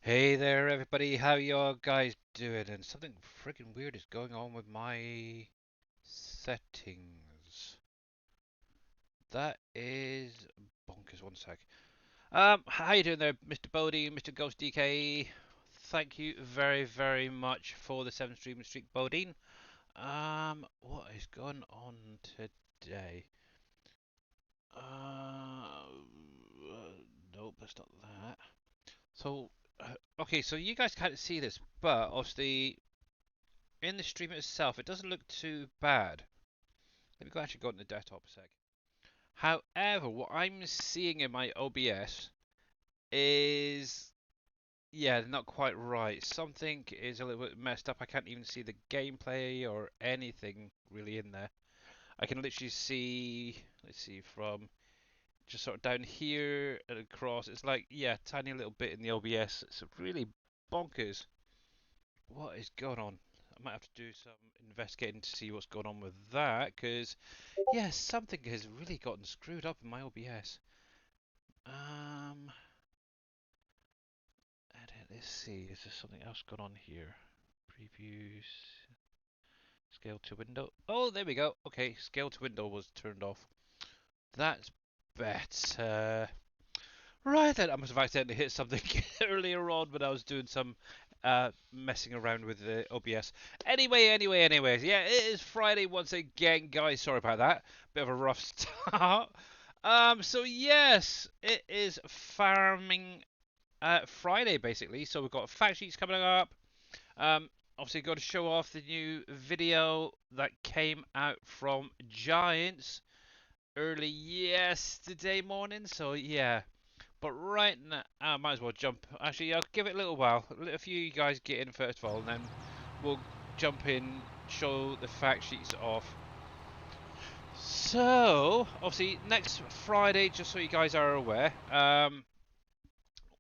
Hey there, everybody. How y'all guys doing? And something freaking weird is going on with my settings. That is bonkers. One sec. How you doing there, Mr. Bodie, Mr. Ghost DK? Thank you very, very much for the 7 streaming streak, Bodine. What is going on today? Nope, that's not that. So, okay, so you guys can't see this, but obviously in the stream itself, it doesn't look too bad. Let me actually go on the desktop a sec. However, what I'm seeing in my OBS is, yeah, not quite right. Something is a little bit messed up. I can't even see the gameplay or anything really in there. I can literally see, let's see, from just sort of down here and across. It's like, yeah, tiny little bit in the OBS. It's really bonkers. What is going on? I might have to do some investigating to see what's going on with that, because yeah, something has really gotten screwed up in my OBS. Um, Edit. Let's see. Is there something else going on here? Previews. Scale to window. Oh, there we go. Okay, scale to window was turned off. That's better. Right then, I must have accidentally hit something earlier on when I was doing some messing around with the OBS. Anyways, yeah, it is Friday once again, guys. Sorry about that. Bit of a rough start. So yes, it is farming Friday basically. So we've got fact sheets coming up. Obviously got to show off the new video that came out from Giants early yesterday morning. So yeah. But right now, I might as well jump. Actually, I'll give it a little while. Let a few of you guys get in first of all, and then we'll jump in, show the fact sheets off. So, obviously, next Friday, just so you guys are aware,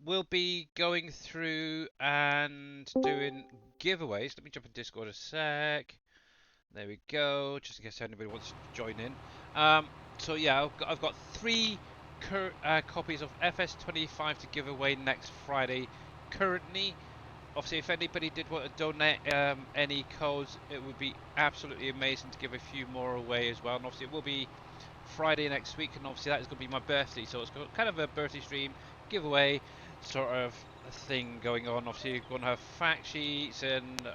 we'll be going through and doing giveaways. Let me jump in Discord a sec. There we go, just in case anybody wants to join in. So yeah, I've got three copies of FS25 to give away next Friday. Currently, obviously, if anybody did want to donate any codes, it would be absolutely amazing to give a few more away as well. And obviously, it will be Friday next week, and obviously that is going to be my birthday, so it's got kind of a birthday stream giveaway sort of thing going on. Obviously, you're going to have fact sheets, and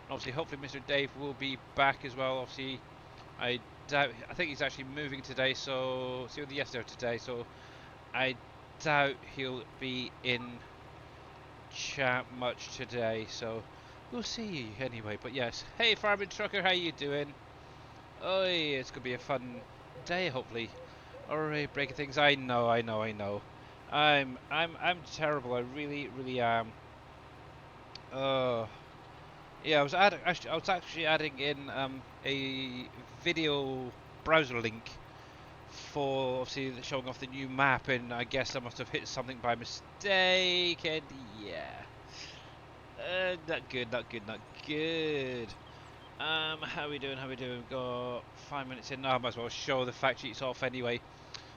obviously, hopefully, Mr. Dave will be back as well. Obviously, I doubt. I think he's actually moving today, so see the yesterday today. So I doubt he'll be in chat much today. So we'll see anyway. But yes, hey Farming Trucker, how you doing? Oh, yeah, it's gonna be a fun day, hopefully. Alright, breaking things. I know. I'm terrible. I really am. Uh, yeah, I was actually adding in a video browser link for obviously showing off the new map, and I guess I must have hit something by mistake, and yeah, not good, not good, not good. How we doing? How we doing? We've got 5 minutes in. No, I might as well show the fact sheets off anyway.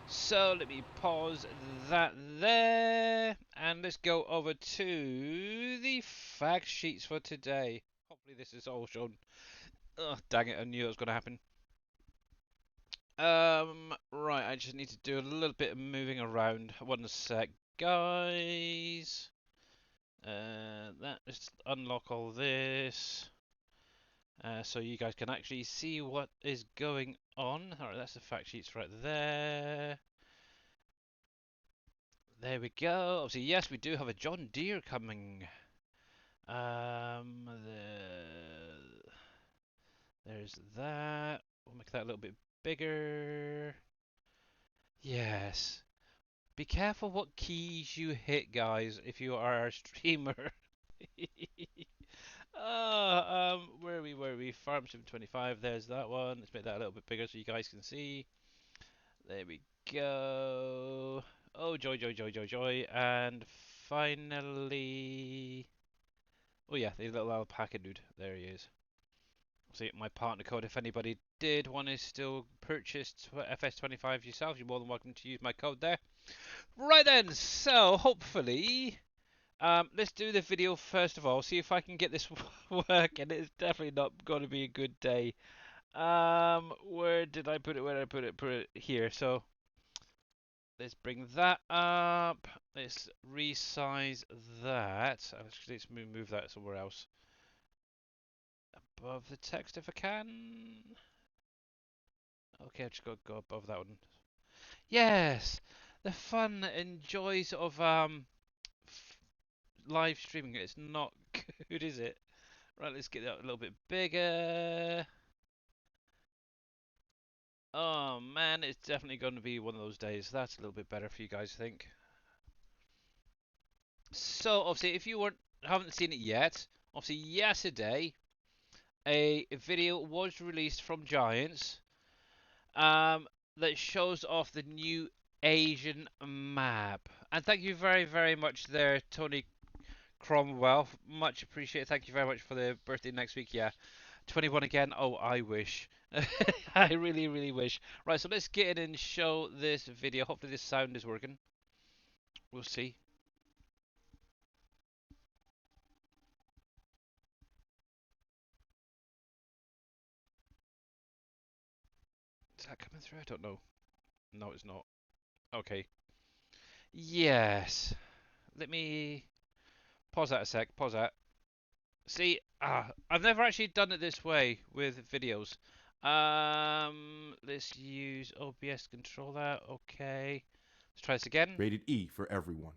So let me pause that there, and let's go over to the fact sheets for today. Hopefully this is all shown. Oh, dang it, I knew it was going to happen. Right, I just need to do a little bit of moving around. One sec, guys. Let's unlock all this. So you guys can actually see what is going on. Alright, that's the fact sheets right there. There we go. Obviously, yes, we do have a John Deere coming. There's that. We'll make that a little bit bigger. Yes. Be careful what keys you hit, guys, if you are a streamer. Where are we? Where are we? Farm Sim 25. There's that one. Let's make that a little bit bigger so you guys can see. There we go. Oh, joy. And finally. Oh, yeah, the little alpaca dude. There he is. See my partner code. If anybody did want to still purchase FS25 yourself, you're more than welcome to use my code there. Right then, so hopefully Let's do the video first of all. See if I can get this working. It's definitely not going to be a good day. Where did I put it? Where did I put it? Put it here. So let's bring that up. Let's resize that. Let's move that somewhere else. Above the text if I can. Okay, I've just got to go above that one. Yes, the fun and joys of live streaming. It's not good, is it? Right, let's get that a little bit bigger. Oh man, it's definitely going to be one of those days. That's a little bit better for you guys, I think. So obviously, if you haven't seen it yet, obviously yesterday a video was released from Giants that shows off the new Asian map. And thank you very, very much there, Tony Cromwell. Much appreciated. Thank you very much for the birthday next week. Yeah, 21 again. Oh, I wish. I really, really wish. Right, so let's get in and show this video. Hopefully this sound is working. We'll see. Is that coming through? I don't know. No, it's not. Okay. Yes. Let me pause that a sec. Pause that. See, I've never actually done it this way with videos. Let's use OBS to control that. Okay. Let's try this again. Rated E for everyone.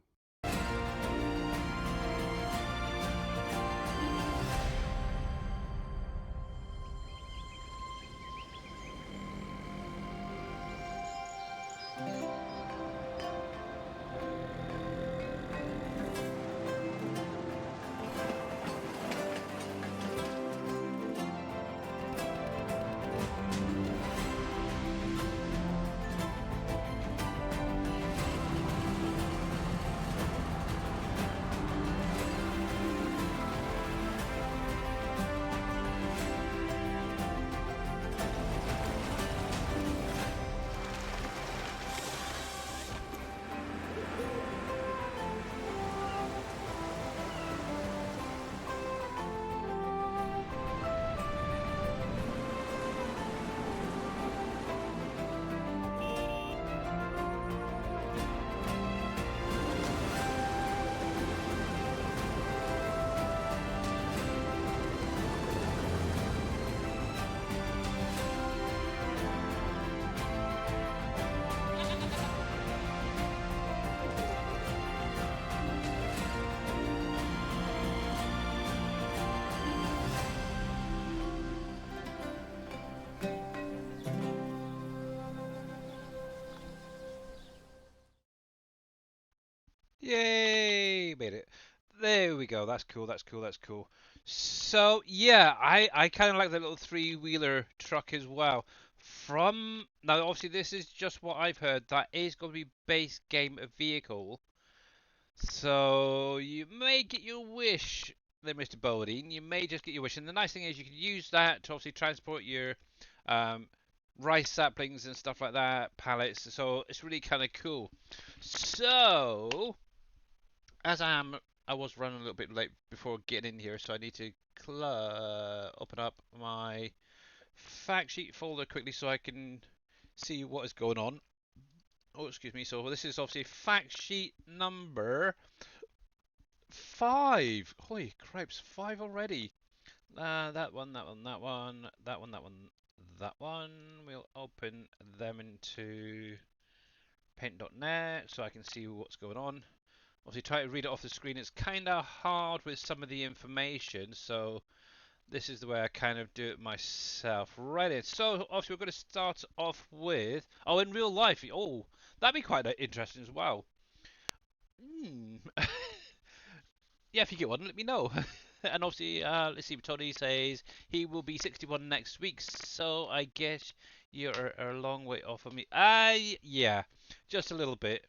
Yay! Made it. There we go. That's cool. That's cool. That's cool. So yeah, I kind of like the little three-wheeler truck as well. From now, obviously, this is just what I've heard. That is going to be base game vehicle. So you may get your wish there, Mr. Bodine. You may just get your wish. And the nice thing is you can use that to obviously transport your um, rice saplings and stuff like that, pallets. So it's really kind of cool. So as I was running a little bit late before getting in here, so I need to open up my fact sheet folder quickly so I can see what is going on. Oh, excuse me. So this is obviously fact sheet number 5. Holy cripes, 5 already. That one, that one, that one, that one, that one, that one. We'll open them into paint.net so I can see what's going on. Obviously, try to read it off the screen. It's kind of hard with some of the information, so this is the way I kind of do it myself. Right in. So, obviously, we're going to start off with... Oh, in real life. Oh, that'd be quite interesting as well. Yeah, if you get one, let me know. And obviously, let's see, Tony says he will be 61 next week, so I guess you're a long way off of me. Yeah, just a little bit.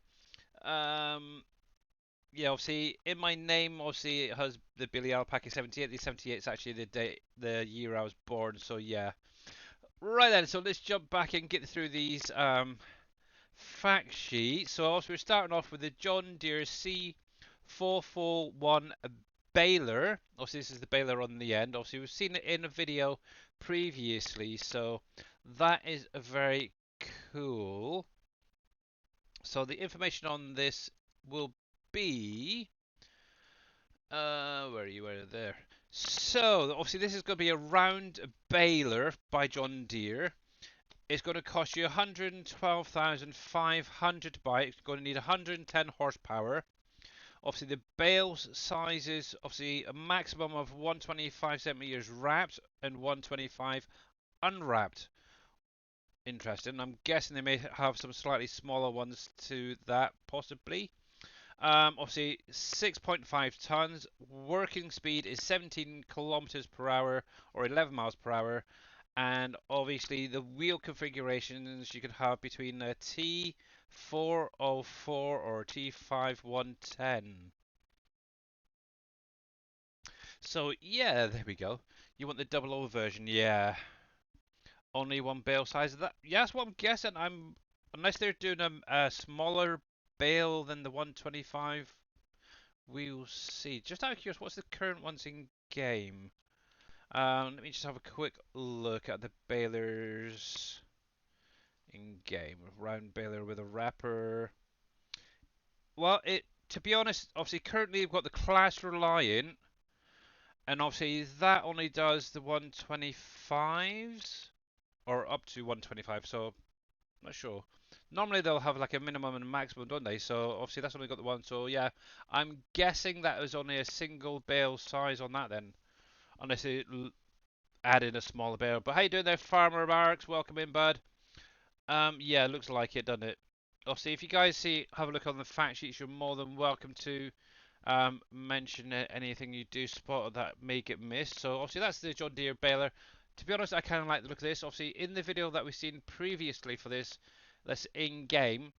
Yeah, obviously, in my name, obviously, it has the Billy Alpaca 78. The 78 is actually the year I was born, so yeah. Right then, so let's jump back and get through these fact sheets. So also we're starting off with the John Deere C 441 baler. Obviously, this is the baler on the end. Obviously, we've seen it in a video previously, so that is very cool. So the information on this will be where are you? Where are there? So obviously this is going to be a round baler by John Deere. It's going to cost you 112,500 to buy. It's going to need 110 horsepower. Obviously the bale sizes, obviously a maximum of 125 centimeters wrapped and 125 unwrapped. Interesting. I'm guessing they may have some slightly smaller ones to that, possibly. Obviously, 6.5 tons. Working speed is 17 kilometers per hour or 11 miles per hour. And obviously, the wheel configurations you can have between a T404 or T5110. So, yeah, there we go. You want the 00 version? Yeah. Only one bale size. Yeah, that's what I'm guessing. Unless they're doing a smaller bale than the 125. We'll see. Just out of curiosity, what's the current ones in game? Let me just have a quick look at the balers in game. Round baler with a wrapper. Well, to be honest, obviously currently we've got the Class Reliant, and obviously that only does the 125s or up to 125. So not sure. Normally they'll have like a minimum and a maximum, don't they? So obviously that's only got the one. So yeah, I'm guessing that was only a single bale size on that then, unless they added a smaller bale. But how you doing there, Farmer Marks? Welcome in, bud. Yeah, it looks like it, doesn't it? Obviously, if you guys have a look on the fact sheets, you're more than welcome to mention anything you do spot that may get missed. So obviously that's the John Deere baler. To be honest, I kind of like the look of this. Obviously, in the video that we've seen previously for this, that's in game,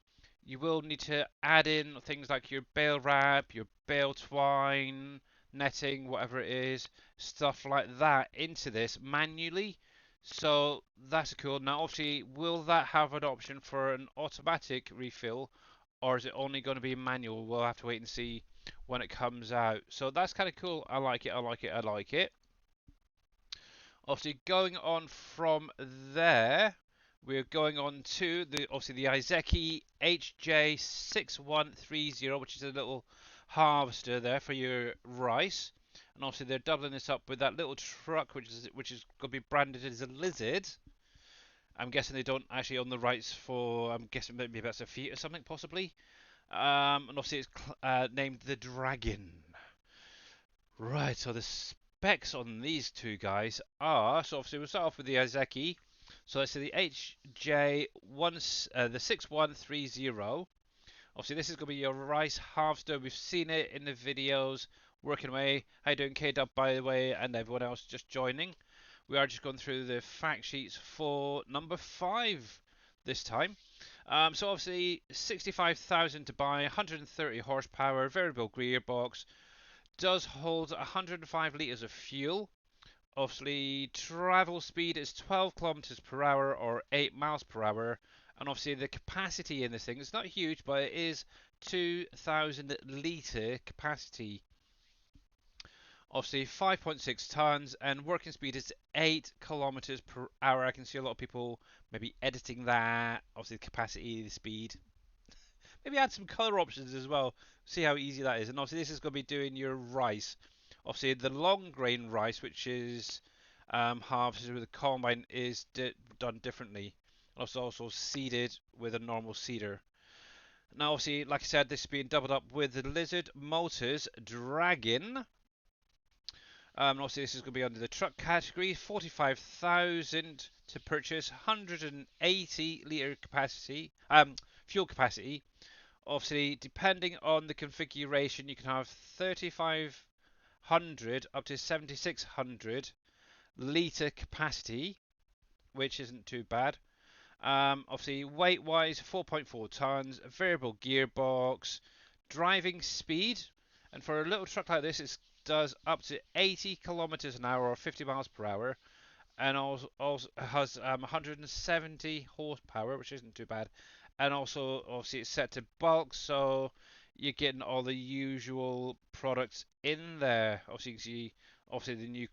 you will need to add in things like your bale wrap, your bale twine, netting, whatever it is, stuff like that into this manually. So that's cool. Now, obviously, will that have an option for an automatic refill, or is it only going to be manual? We'll have to wait and see when it comes out. So that's kind of cool. I like it. I like it. I like it. Obviously, going on from there, we're going on to obviously the Izeki HJ6130, which is a little harvester there for your rice. And obviously they're doubling this up with that little truck, which is going to be branded as a lizard. I'm guessing they don't actually own the rights for. I'm guessing maybe that's a Fiat or something, possibly. And obviously it's named the Dragon. Right. So the specs on these two guys are. So obviously we'll start off with the Izeki. So let's say the HJ1, the 6130. Obviously, this is going to be your rice harvester. We've seen it in the videos working away. How you doing, K-Dub, by the way, and everyone else just joining. We are just going through the fact sheets for number 5 this time. So obviously, 65,000 to buy, 130 horsepower, variable gearbox, does hold 105 litres of fuel. Obviously, travel speed is 12 kilometers per hour or 8 miles per hour. And obviously, the capacity in this thing is not huge, but it is 2,000 litre capacity. Obviously, 5.6 tons, and working speed is 8 kilometers per hour. I can see a lot of people maybe editing that. Obviously, the capacity, the speed. Maybe add some color options as well. See how easy that is. And obviously, this is going to be doing your rice. Obviously, the long grain rice, which is harvested with a combine, is done differently. Also seeded with a normal seeder. Now, obviously, like I said, this is being doubled up with the Lizard Motors Dragon. Obviously, this is going to be under the truck category. 45,000 to purchase, 180 litre capacity, fuel capacity. Obviously, depending on the configuration, you can have 3,500 up to 7,600 litre capacity, which isn't too bad. Obviously, weight-wise, 4.4 tons, variable gearbox, driving speed, and for a little truck like this, it does up to 80 kilometers an hour or 50 miles per hour, and also has 170 horsepower, which isn't too bad. And also, obviously, it's set to bulk, so you're getting all the usual products in there. Obviously, you can see obviously the new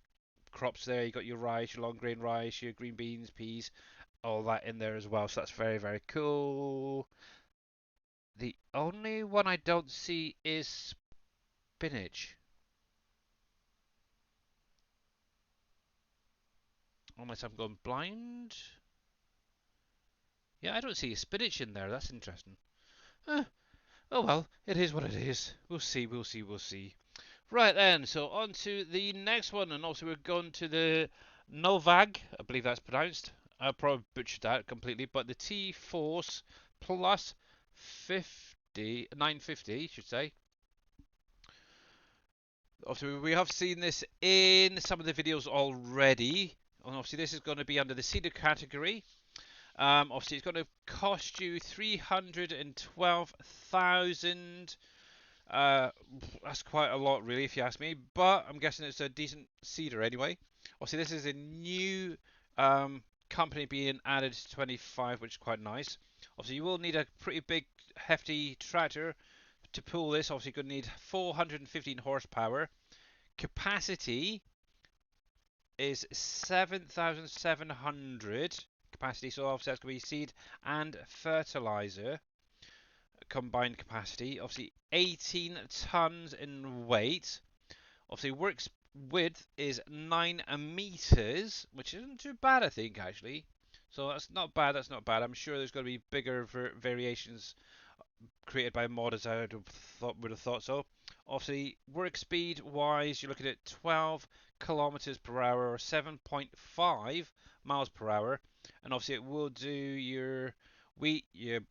crops there. You got your rice, your long grain rice, your green beans, peas, all that in there as well. So that's very, very cool. The only one I don't see is spinach. Unless I'm going blind. Yeah, I don't see spinach in there. That's interesting. Eh, oh well, it is what it is. We'll see, we'll see, we'll see. Right then, so on to the next one, and also we're going to the Novag, I believe that's pronounced. I probably butchered that completely, but the T-Force Plus 50, 950, should say. Obviously, we have seen this in some of the videos already, and obviously this is going to be under the cedar category. Obviously, it's going to cost you 312,000. That's quite a lot, really, if you ask me. But I'm guessing it's a decent cedar anyway. Obviously, this is a new company being added to 25, which is quite nice. Obviously, you will need a pretty big, hefty tractor to pull this. Obviously, you're going to need 415 horsepower. Capacity is 7,700 capacity. So obviously, that's going to be seed and fertilizer combined capacity. Obviously 18 tons in weight. Obviously works width is 9 meters, which isn't too bad, I think, actually. So that's not bad, that's not bad. I'm sure there's going to be bigger variations created by modders. Would have thought so. Obviously work speed wise, you're looking at 12 kilometers per hour or 7.5 miles per hour. And obviously it will do your wheat, your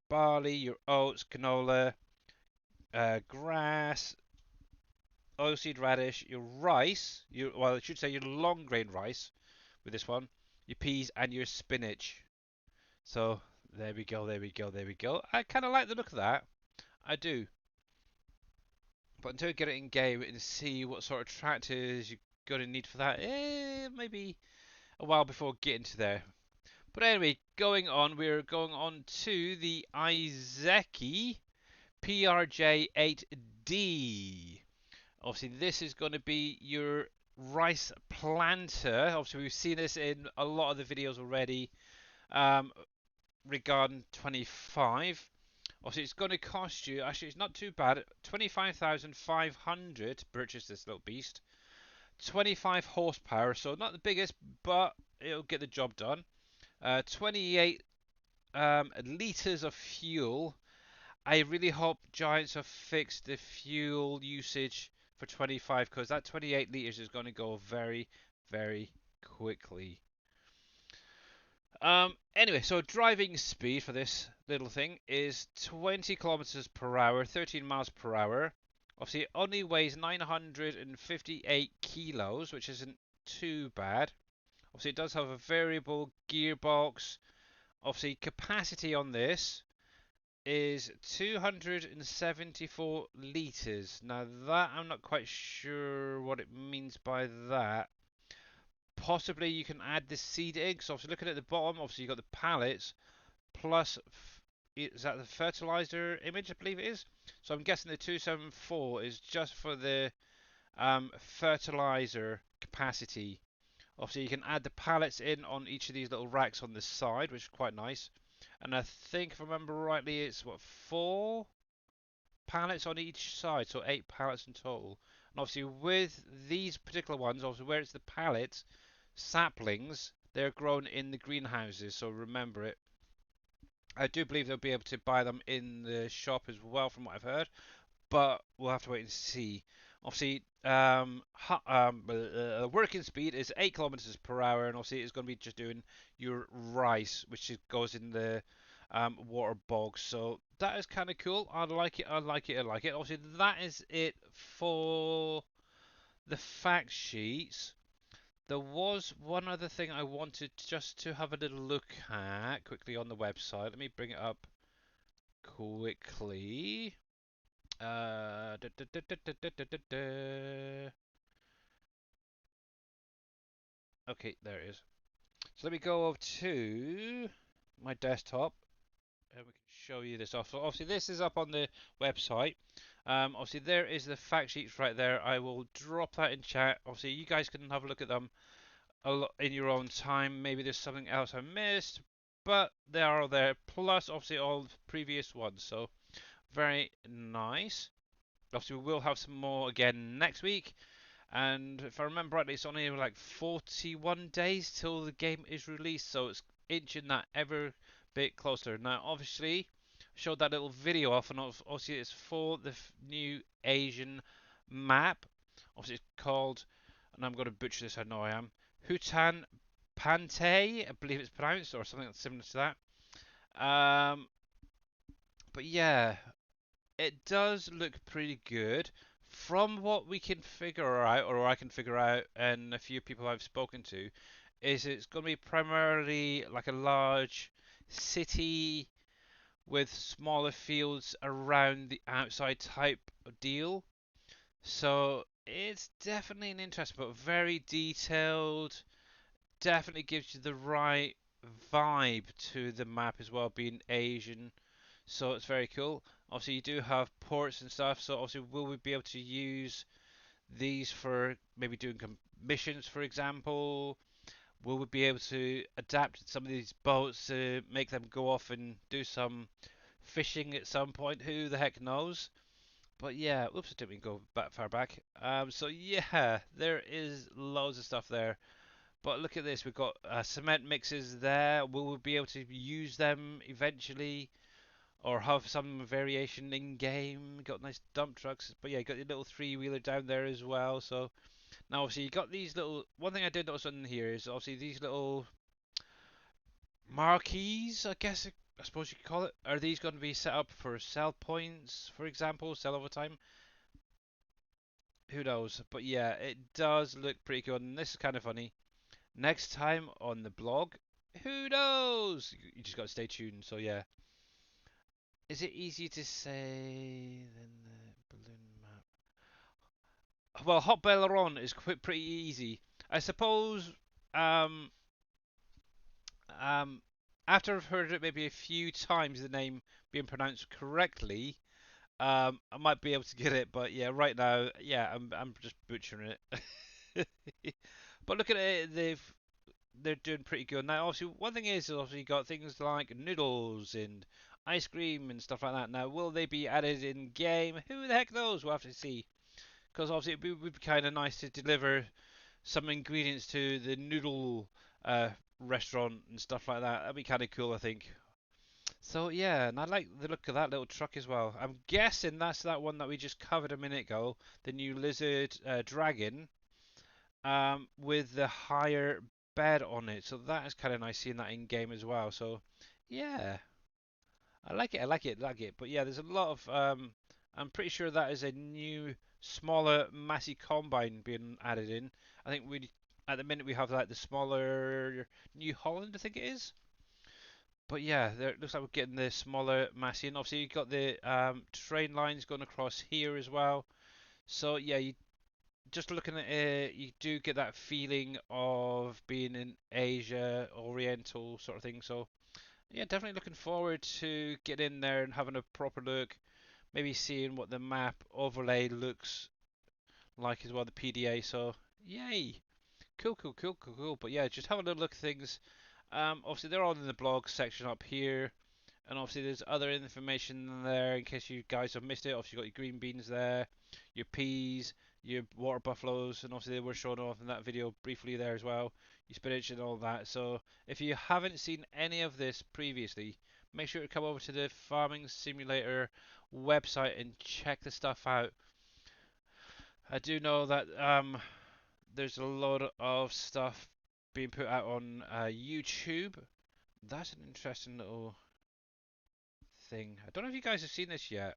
barley, your oats, canola, grass, oilseed radish, your rice, well, I should say your long grain rice with this one, your peas, and your spinach. So there we go, there we go, there we go. I kind of like the look of that. I do. But until you get it in game and see what sort of tractors you're going to need for that, maybe a while before getting to there. But anyway, we're going on to the Izeki PRJ8D. Obviously, this is going to be your rice planter. Obviously, we've seen this in a lot of the videos already um, regarding 25. Obviously, it's going to cost you, actually, it's not too bad, 25,500 to purchase this little beast. 25 horsepower, so not the biggest, but it'll get the job done. 28 litres of fuel. I really hope Giants have fixed the fuel usage for 25 because that 28 litres is going to go very, very quickly. Anyway, so driving speed for this little thing is 20 kilometers per hour, 13 miles per hour. Obviously, it only weighs 958 kilos, which isn't too bad. Obviously, it does have a variable gearbox. Obviously, capacity on this is 274 litres. Now that I'm not quite sure what it means by that. Possibly you can add the seed eggs. So obviously looking at the bottom, obviously you've got the pallets plus, is that the fertilizer image? I believe it is. So I'm guessing the 274 is just for the fertilizer capacity. Obviously you can add the pallets in on each of these little racks on the side, which is quite nice. And I think if I remember rightly, it's what, 4 pallets on each side, so 8 pallets in total. And obviously with these particular ones, obviously where it's the pallets, saplings, they're grown in the greenhouses, so remember it. I do believe they'll be able to buy them in the shop as well, from what I've heard, but we'll have to wait and see. Obviously, working speed is 8 kilometers per hour, and obviously it's going to be just doing your rice, which goes in the water bogs. So that is kind of cool. I like it. I like it. I like it. Obviously, that is it for the fact sheets. There was one other thing I wanted just to have a little look at quickly on the website. Let me bring it up quickly. Da, da, da, da, da, da, da, da. Okay, there it is. So let me go over to my desktop. and we can show you this off. So obviously this is up on the website. Obviously there is the fact sheets right there. I will drop that in chat. Obviously you guys can have a look at them a lot in your own time. Maybe there's something else I missed, but they are there. Plus obviously all the previous ones. So very nice. Obviously we will have some more again next week. And if I remember rightly, it's only like 41 days till the game is released, so it's inching that ever bit closer. Now, obviously, I showed that little video off, and obviously it's for the new Asian map. Obviously, it's called, and I'm going to butcher this, I know I am, Hutan Pante, I believe it's pronounced, or something similar to that. But yeah, it does look pretty good. From what we can figure out, or I can figure out, and a few people I've spoken to, is it's going to be primarily like a large city with smaller fields around the outside type of deal. So it's definitely an interest, but very detailed. Definitely gives you the right vibe to the map as well, being Asian, so it's very cool. Obviously, you do have ports and stuff, so obviously, will we be able to use these for maybe doing missions, for example? Will we be able to adapt some of these boats to make them go off and do some fishing at some point? Who the heck knows? But yeah, oops, I didn't mean to go back far back. So yeah, there is loads of stuff there. But look at this, we've got cement mixes there. Will we be able to use them eventually? Or have some variation in game. Got nice dump trucks, but yeah, you got your little three wheeler down there as well. So now obviously you got these little. One thing I did notice on here is obviously these little marquees. I suppose you could call it. Are these going to be set up for sell points, for example, sell over time? Who knows? But yeah, it does look pretty good, and this is kind of funny. Next time on the blog, who knows? You just got to stay tuned. So yeah. Is it easier to say than the balloon map? Well, Hot Baileron is pretty easy. I suppose um, um, after I've heard it maybe a few times, the name being pronounced correctly, I might be able to get it. But yeah, right now, yeah, I'm just butchering it. But look at it, they're doing pretty good now. Obviously, one thing is obviously you got things like noodles and ice cream and stuff like that. Now, will they be added in game? Who the heck knows? We'll have to see. Because obviously would be kind of nice to deliver some ingredients to the noodle restaurant and stuff like that. That'd be kind of cool, I think. So yeah, and I like the look of that little truck as well. I'm guessing that's that one that we just covered a minute ago, the new lizard dragon, with the higher bed on it. So that is kind of nice seeing that in game as well. So yeah, I like it. I like it. I like it. But yeah, there's a lot of. I'm pretty sure that is a new, smaller Massey combine being added in. I think we, at the minute, we have like the smaller New Holland. I think it is. But yeah, there, it looks like we're getting the smaller Massey, and obviously you've got the train lines going across here as well. So yeah, you just looking at it, you do get that feeling of being in Asia, Oriental sort of thing. So yeah, definitely looking forward to getting in there and having a proper look. Maybe seeing what the map overlay looks like as well, the PDA. So yay, cool, cool, cool, cool, cool. But yeah, just have a little look at things. Obviously they're all in the blog section up here. And obviously there's other information there in case you guys have missed it. Obviously you've got your green beans there, your peas, your water buffaloes, and obviously they were shown off in that video briefly there as well. Your spinach and all that. So if you haven't seen any of this previously, make sure to come over to the Farming Simulator website and check the stuff out. I do know that there's a lot of stuff being put out on YouTube. That's an interesting little thing. I don't know if you guys have seen this yet.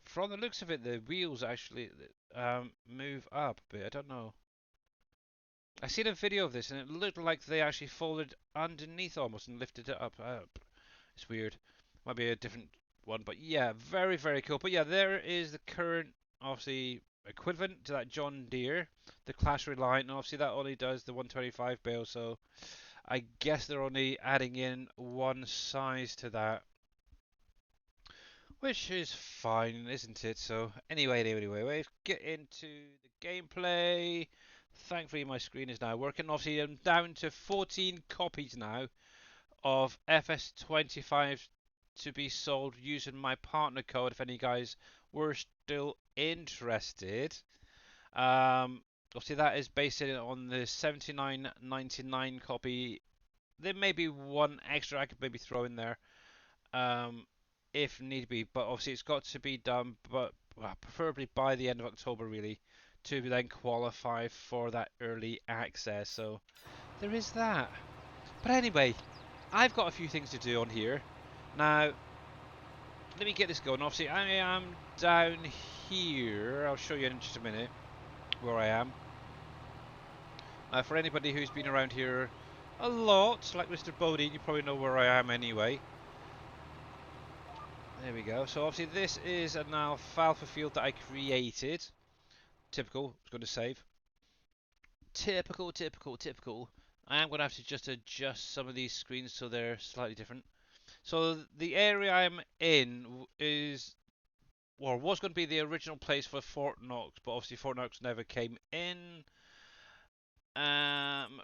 From the looks of it, the wheels actually move up a bit. I don't know. I seen a video of this and it looked like they actually folded underneath almost and lifted it up. It's weird. Might be a different one, but yeah, very very cool. But yeah, there is the current obviously equivalent to that John Deere, the Clash Reliant. And obviously that only does the 125 bale, so I guess they're only adding in one size to that. which is fine, isn't it? So anyway, let's get into the gameplay. Thankfully, my screen is now working. Obviously, I'm down to 14 copies now of FS25 to be sold using my partner code. If any guys were still interested, obviously that is based on the 79.99 copy. There may be one extra I could maybe throw in there, um, if need be. But obviously it's got to be done, but well, preferably by the end of October, really, to then qualify for that early access. So there is that. But anyway, I've got a few things to do on here. Now, let me get this going. Obviously, I am down here. I'll show you in just a minute where I am. For anybody who's been around here a lot, like Mr. Bodine, you probably know where I am anyway. There we go. So obviously this is an alfalfa field that I created. Typical. I was going to save. Typical. I am going to have to just adjust some of these screens so they're slightly different. So the area I'm in is, or was going to be the original place for Fort Knox, but obviously Fort Knox never came in.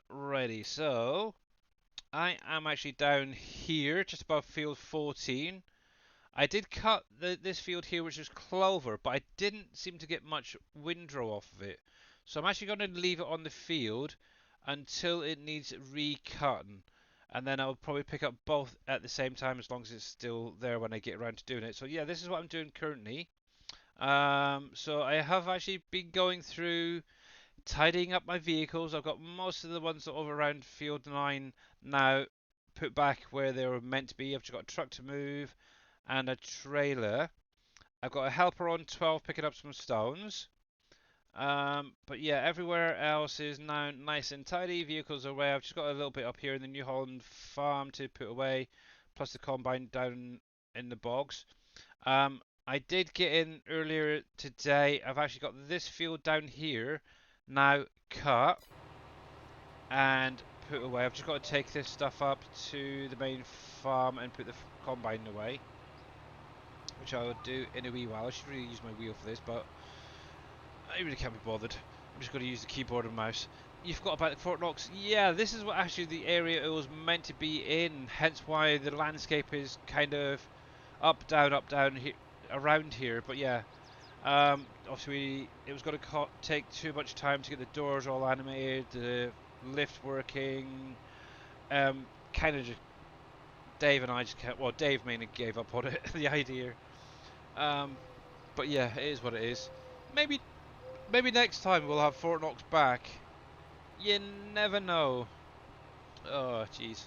Ready. So I am actually down here, just above field 14. I did cut this field here, which is clover, but I didn't seem to get much windrow off of it. So I'm actually going to leave it on the field until it needs recutting. And then I'll probably pick up both at the same time as long as it's still there when I get around to doing it. So yeah, this is what I'm doing currently. So I have actually been going through tidying up my vehicles. I've got most of the ones that are over around field 9 now put back where they were meant to be. I've just got a truck to move and a trailer. I've got a helper on 12 picking up some stones. But yeah, everywhere else is now nice and tidy. Vehicles are away. I've just got a little bit up here in the New Holland farm to put away, plus the combine down in the bogs. I did get in earlier today. I've actually got this field down here now cut and put away. I've just got to take this stuff up to the main farm and put the combine away, which I will do in a wee while. I should really use my wheel for this, but I really can't be bothered. I'm just going to use the keyboard and mouse. You forgot about Fort Knox. Yeah, this is what actually the area it was meant to be in, hence why the landscape is kind of up, down, here, around here. But yeah, obviously it was going to take too much time to get the doors all animated, the lift working. Kind of just Dave and I just kept, well, Dave mainly gave up on it, the idea. But yeah, it is what it is. Maybe next time we'll have Fort Knox back. You never know. Oh, jeez.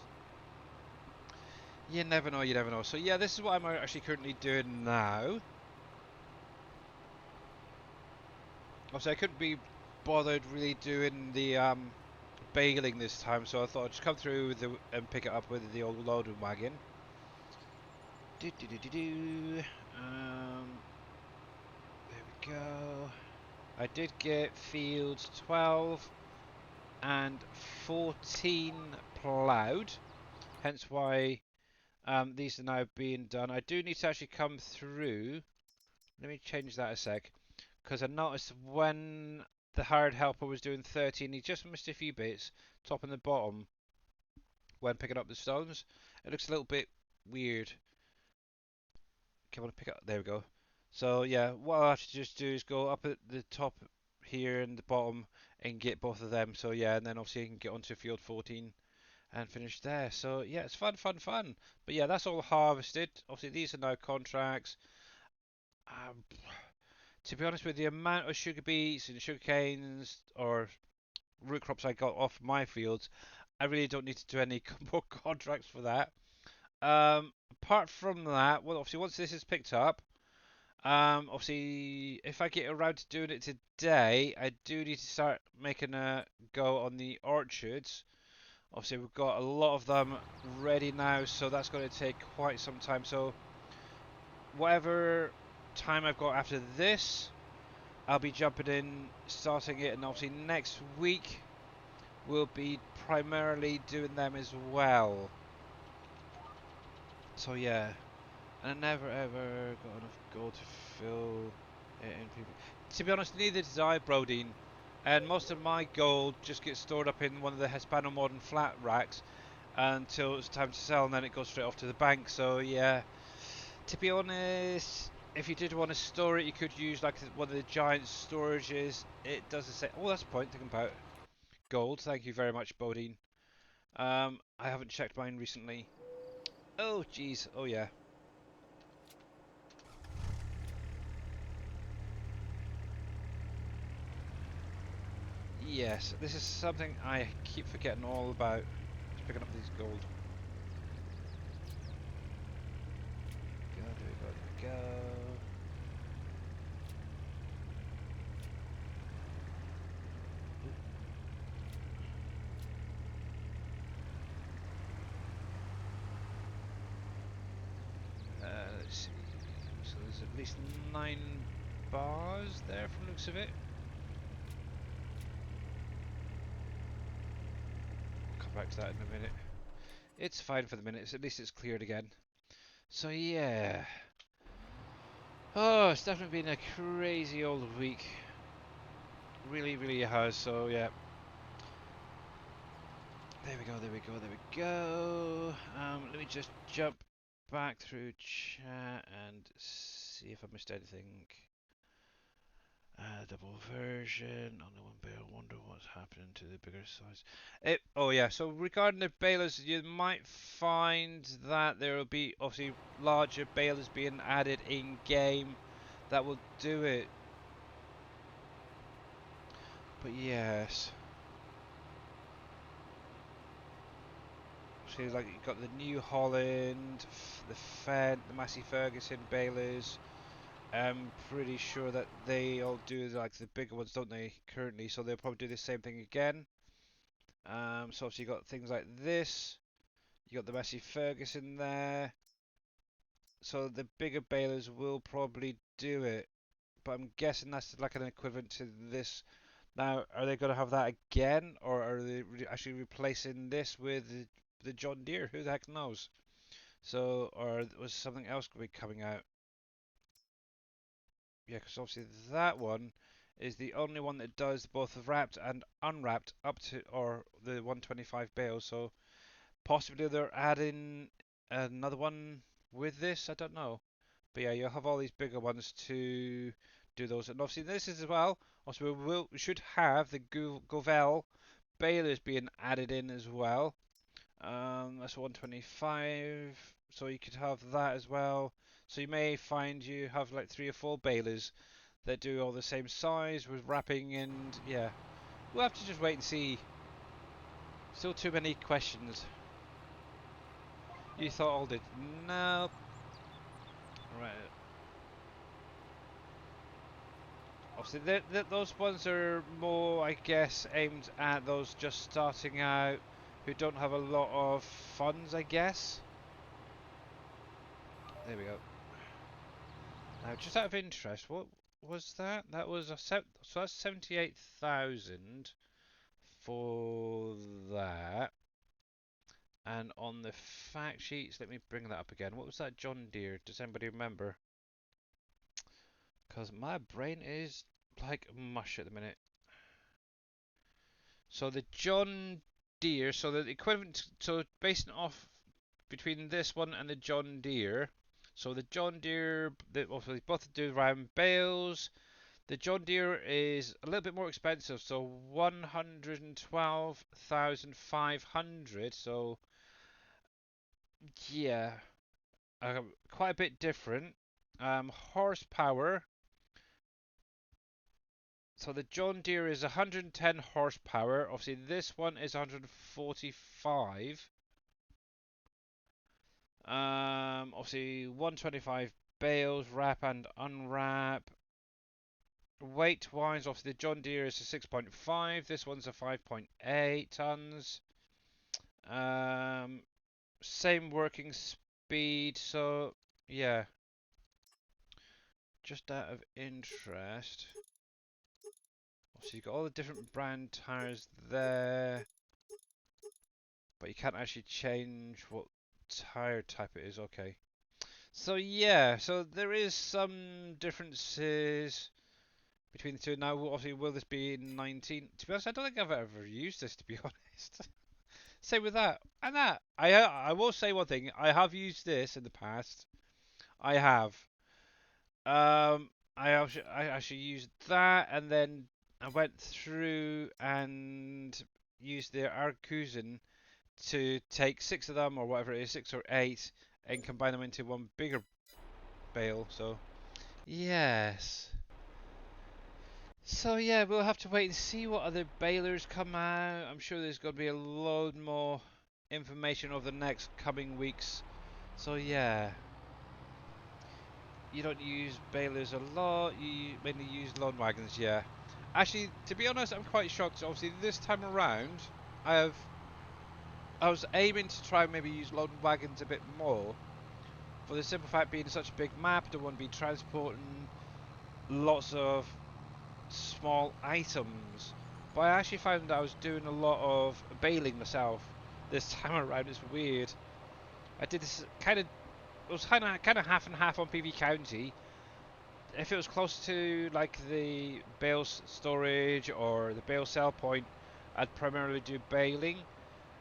You never know. So yeah, this is what I'm actually currently doing now. Obviously, I couldn't be bothered really doing the baling this time, so I thought I'd just come through and pick it up with the old loading wagon. There we go. I did get fields 12 and 14 ploughed, hence why these are now being done. I do need to actually come through. Let me change that a sec, because I noticed when the hired helper was doing 13, he just missed a few bits, top and the bottom, when picking up the stones. It looks a little bit weird. Come on, pick up. There we go. So yeah, what I'll have to just do is go up at the top here and the bottom and get both of them. So yeah, and then obviously I can get onto field 14 and finish there. So yeah, it's fun. But yeah, that's all harvested. Obviously these are now contracts. Um, to be honest with you, the amount of sugar beets and sugar canes or root crops I got off my fields, I really don't need to do any more contracts for that. Apart from that, well, obviously once this is picked up, obviously if I get around to doing it today, I do need to start making a go on the orchards. Obviously we've got a lot of them ready now, so that's going to take quite some time. So whatever time I've got after this, I'll be jumping in, starting it, and obviously next week we'll be primarily doing them as well. So yeah, And I never ever got enough gold to fill it in PV. To be honest, neither did I, Brodeen. And most of my gold just gets stored up in one of the Hispano Modern flat racks until it's time to sell, and then it goes straight off to the bank. So yeah, to be honest, if you did want to store it, you could use like one of the giant storages. It doesn't say. Oh, that's a point. Thinking about gold. Thank you very much, Bodine. I haven't checked mine recently. Oh, jeez. Oh, yeah. Yes, this is something I keep forgetting all about. Just picking up these gold. Go, there we go, there we go. Let's see. So there's at least 9 bars there from the looks of it. Come back to that in a minute. It's fine for the minute. At least it's cleared again. So yeah. Oh, it's definitely been a crazy old week. Really, really has. So yeah. There we go, there we go, there we go. Let me just jump back through chat and see if I missed anything. Double version, only one bale. Wonder what's happening to the bigger size. Oh yeah, so regarding the balers, you might find that there will be obviously larger balers being added in game that will do it. But yes. So like you've got the New Holland, the Fed, the Massey Ferguson balers. I'm pretty sure that they all do like the bigger ones, don't they? Currently, so they'll probably do the same thing again. So obviously you got things like this. You got the Massey Ferguson there. So the bigger balers will probably do it, but I'm guessing that's like an equivalent to this. Now, are they going to have that again, or are they actually replacing this with the John Deere? Who the heck knows? So, or was something else going to be coming out? Yeah, because obviously that one is the only one that does both wrapped and unwrapped up to, or the 125 bales. So possibly they're adding another one with this. I don't know. But yeah, you'll have all these bigger ones to do those. And obviously this is as well. Also, we should have the Govel balers being added in as well. That's 125. So you could have that as well. So you may find you have like 3 or 4 balers that do all the same size with wrapping, and yeah, we'll have to just wait and see. Still too many questions. You thought all did? Nope. Right. Obviously, those ones are more, I guess, aimed at those just starting out who don't have a lot of funds, I guess. There we go. Now, just out of interest, what was that? That was so that's 78,000 for that. And on the fact sheets, let me bring that up again. What was that John Deere? Does anybody remember? Because my brain is like mush at the minute. So the John Deere, so the equivalent, so basing off between this one and the John Deere. So the John Deere, obviously both do round bales. The John Deere is a little bit more expensive, so 112,500. So yeah, quite a bit different. Horsepower. So the John Deere is 110 horsepower. Obviously, this one is 145. Obviously 125 bales, wrap and unwrap. Weight wise, obviously the John Deere is a 6.5. This one's a 5.8 tons. Um, Same working speed. So yeah, just out of interest. Obviously you've got all the different brand tires there, but you can't actually change what tire type it is. Okay. So yeah, so there is some differences between the two. Now, obviously, will this be in 19? To be honest, I don't think I've ever used this, to be honest. Same with that. And that. I will say one thing. I have used this in the past. I have. I actually used that, and then I went through and used the Arcusin to take six of them, or whatever it is, six or eight, and combine them into one bigger bale. So, yes. So yeah, we'll have to wait and see what other balers come out. I'm sure there's going to be a load more information over the next coming weeks. So yeah, you don't use balers a lot. You mainly use lawn wagons. Yeah. Actually, to be honest, I'm quite shocked. Obviously, this time around, I've I was aiming to try and maybe use lawn wagons a bit more. For the simple fact being such a big map, don't want to be transporting lots of small items. But I actually found that I was doing a lot of bailing myself this time around. It's weird. I did this kind of, it was kind of half and half on PV County. If it was close to like the bale storage or the bale sell point, I'd primarily do bailing.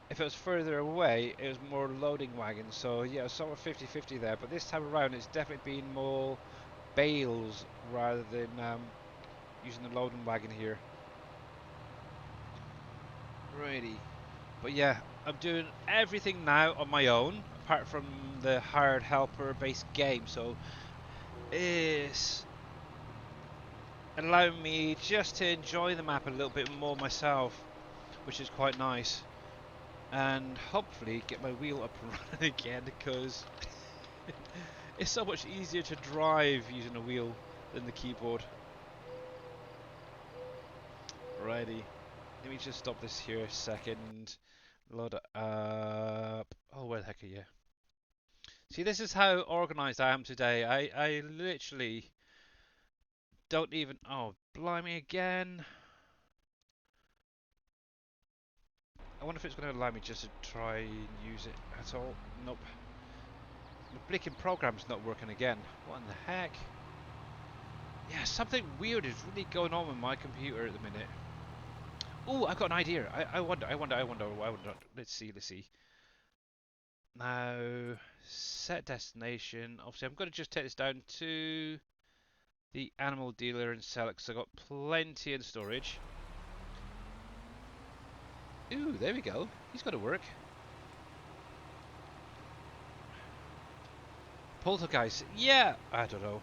If it was further away, it was more loading wagons. So yeah, it was sort of 50-50 there. But this time around, it's definitely been more bales rather than using the loading wagon here. Righty. But yeah, I'm doing everything now on my own, apart from the hired helper based game. So it's allowing me just to enjoy the map a little bit more myself, which is quite nice. And hopefully get my wheel up and running again, because it's so much easier to drive using a wheel than the keyboard. Righty. Let me just stop this here a second. Load it up. Oh, where the heck are you? See, this is how organised I am today. I literally don't even... Oh, blimey again. I wonder if it's going to allow me just to try and use it at all. Nope. The blinking program's not working again. What in the heck? Yeah, something weird is really going on with my computer at the minute. Oh, I've got an idea. I wonder. Let's see. Now, set destination. Obviously, I'm going to just take this down to the animal dealer and sell it because I've got plenty in storage. Ooh, there we go. He's got to work. Poltergeist. Yeah, I don't know.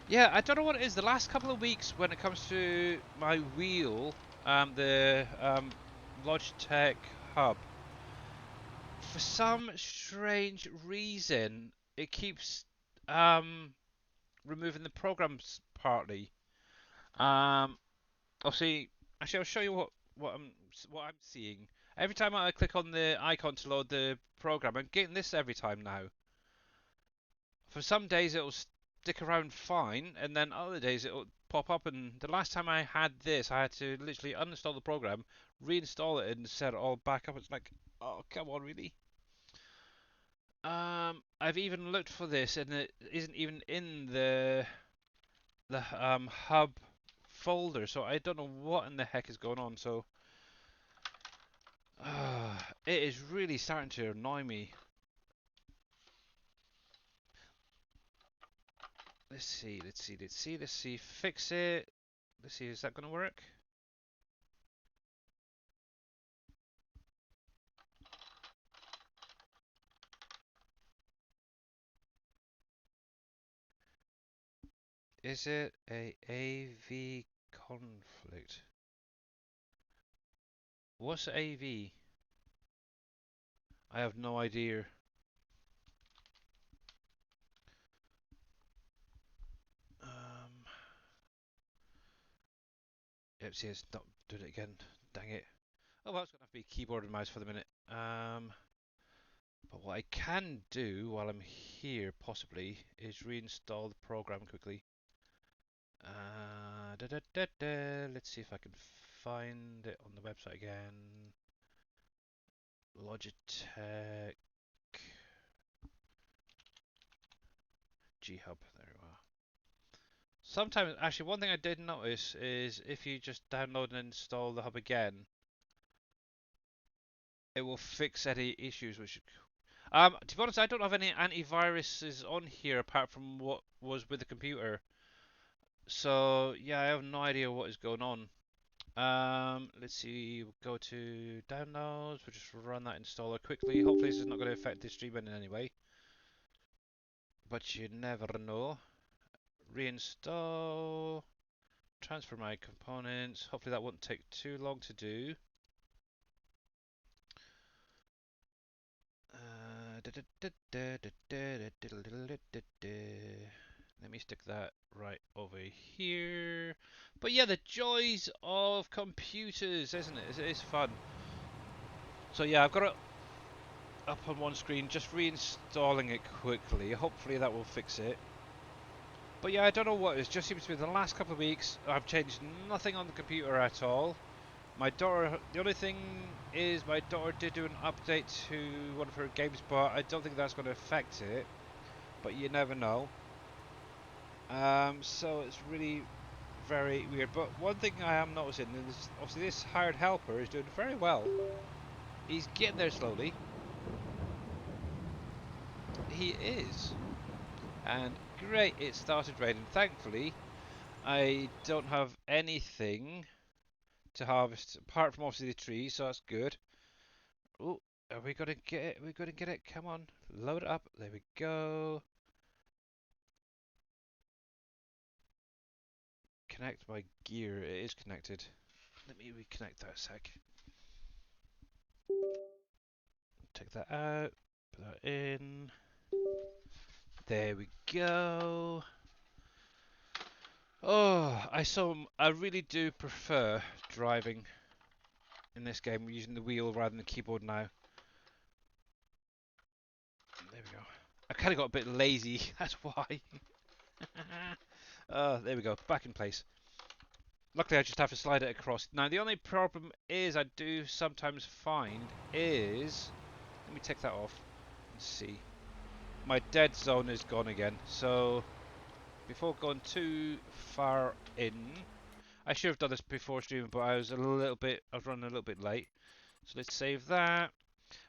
Yeah, I don't know what it is. The last couple of weeks, when it comes to my wheel, the Logitech Hub, for some strange reason, it keeps removing the programs partly. Um, Obviously, actually, I'll show you what I'm seeing. Every time I click on the icon to load the program, I'm getting this every time now. For some days it'll stick around fine, and then other days it'll pop up. And the last time I had this, I had to literally uninstall the program, reinstall it, and set it all back up. It's like, oh, come on, really? I've even looked for this, and it isn't even in the hub folder, so I don't know what in the heck is going on. So it is really starting to annoy me. Let's see. Fix it. Let's see, is that going to work? Is it a AV conflict? What's AV? I have no idea. Um, yep, see, it's not doing it again. Dang it. Oh, well, it's going to have to be keyboard and mouse for the minute. But what I can do while I'm here, possibly, is reinstall the program quickly. Let's see if I can find it on the website again. Logitech. G Hub. There we are. Sometimes, actually, one thing I did notice is if you just download and install the hub again, it will fix any issues. Which, to be honest, I don't have any antiviruses on here apart from what was with the computer. So yeah, I have no idea what is going on. Let's see. We'll go to downloads. We'll just run that installer quickly. Hopefully, this is not going to affect the stream in any way, but you never know. Reinstall. Transfer my components. Hopefully, that won't take too long to do. Let me stick that right over here. But yeah, the joys of computers, isn't it? It is fun. So yeah, I've got it up on one screen, just reinstalling it quickly. Hopefully that will fix it. But yeah, I don't know what it is. Just seems to be the last couple of weeks I've changed nothing on the computer at all. My daughter, the only thing is my daughter did do an update to one of her games, but I don't think that's going to affect it. But you never know. So it's really very weird. But one thing I am noticing is obviously this hired helper is doing very well. He's getting there slowly. He is. And great, it started raining. Thankfully, I don't have anything to harvest apart from obviously the trees, so that's good. Oh, are we gonna get it? We're gonna get it. Come on, load it up. There we go. Connect my gear. It is connected. Let me reconnect that a sec. Take that out. Put that in. There we go. Oh, I really do prefer driving in this game using the wheel rather than the keyboard now. There we go. I kind of got a bit lazy. That's why. There we go. Back in place. Luckily, I just have to slide it across. Now, the only problem is I do sometimes find is... Let me take that off and see. My dead zone is gone again. So, before going too far in... I should have done this before streaming, but I was running a little bit late. So let's save that.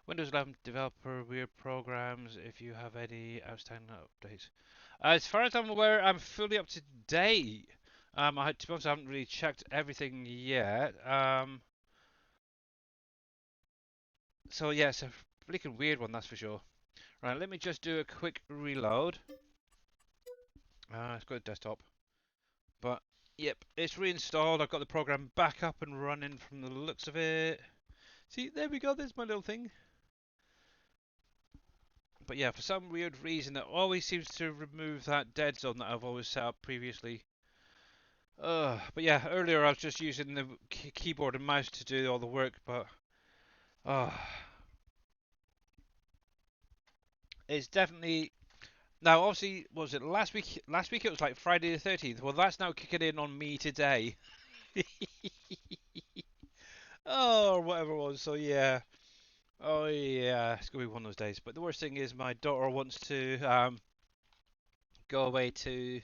Windows 11 developer weird programs. If you have any outstanding updates, as far as I'm aware, I'm fully up to date. To be honest, I haven't really checked everything yet. So yeah, it's a freaking weird one, that's for sure. Right, let me just do a quick reload. Let's go to desktop. But yep, it's reinstalled. I've got the program back up and running from the looks of it. See, there we go. There's my little thing. But yeah, for some weird reason, it always seems to remove that dead zone that I've always set up previously. But yeah, earlier I was just using the keyboard and mouse to do all the work, but it's definitely now. Obviously, what was it last week? Last week it was like Friday the 13th. Well, that's now kicking in on me today. Oh, or whatever it was. So yeah. Oh yeah, it's gonna be one of those days. But the worst thing is my daughter wants to go away to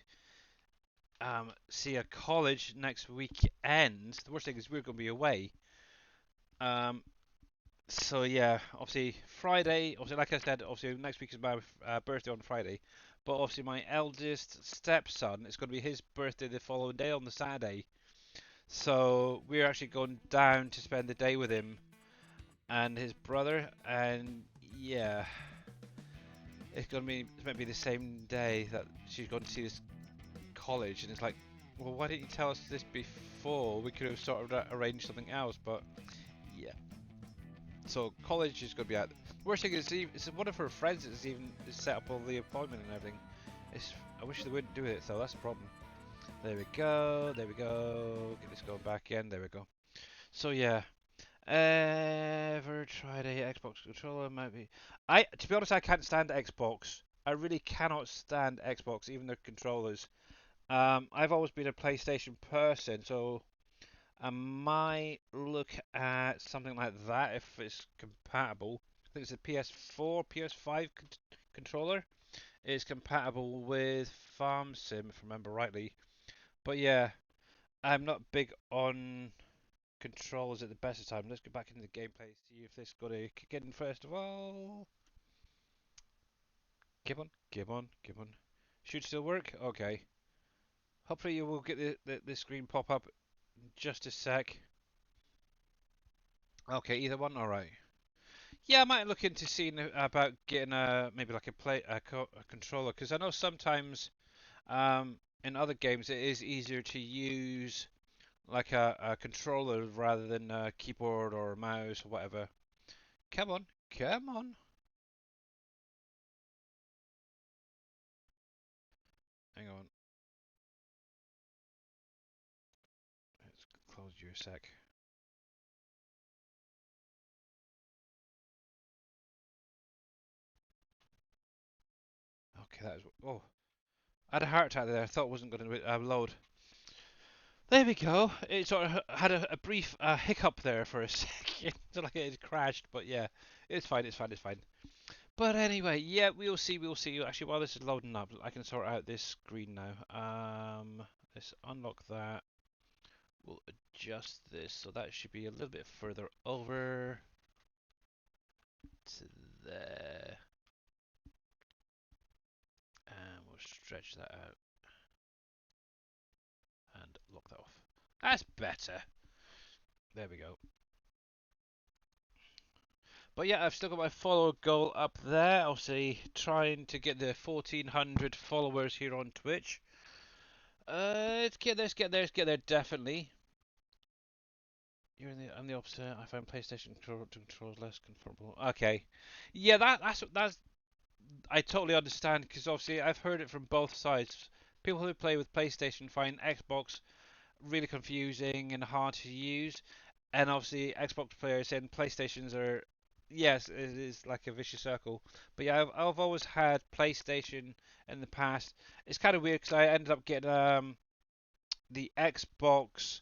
see a college next weekend. The worst thing is we're gonna be away. Um, so yeah, obviously Friday. Obviously, like I said, obviously next week is my birthday on Friday. But obviously my eldest stepson, it's gonna be his birthday the following day on the Saturday. So we're actually going down to spend the day with him and his brother. And yeah, it's meant to be the same day that she's going to see this college, and it's like, well, why didn't you tell us this before? We could have sort of arranged something else, but yeah. So college is going to be out. Worst thing is, it's one of her friends that's even set up all the appointment and everything. I wish they wouldn't do it though. That's the problem. There we go. There we go. Get this going back in. There we go. So yeah. Ever tried a Xbox controller? Might be. To be honest, I can't stand Xbox. I really cannot stand Xbox, even their controllers. I've always been a PlayStation person, so I might look at something like that if it's compatible. I think it's a PS4, PS5 controller. is compatible with Farm Sim, if I remember rightly. But yeah, I'm not big on controls at the best of time. Let's go back into the gameplay, see if this got to kick in first of all. Come on, come on, come on. Should still work? Okay. Hopefully you will get the screen pop up in just a sec. Okay, either one? Alright. Yeah, I might look into seeing about getting maybe like a controller, because I know sometimes in other games it is easier to use like a controller rather than a keyboard or a mouse or whatever. Come on, come on. Hang on, let's close you a sec. Okay, that is. Oh, I had a heart attack there. I thought it wasn't going to load. There we go. It sort of had a brief hiccup there for a second, so like it had crashed. But yeah, it's fine. It's fine. It's fine. But anyway, yeah, we'll see. We'll see. Actually, while this is loading up, I can sort out this screen now. Let's unlock that. We'll adjust this so that should be a little bit further over to there, and we'll stretch that out and lock that off. That's better. There we go. But yeah, I've still got my follower goal up there. Obviously, trying to get the 1,400 followers here on Twitch. Let's get there, let's get there, let's get there, definitely. I'm the opposite. I find PlayStation controls less comfortable. Okay, yeah, that's. I totally understand because obviously I've heard it from both sides. People who play with PlayStation find Xbox really confusing and hard to use, and obviously Xbox players and PlayStations are, yes, it is like a vicious circle. But yeah, I've always had PlayStation in the past. It's kind of weird because I ended up getting the Xbox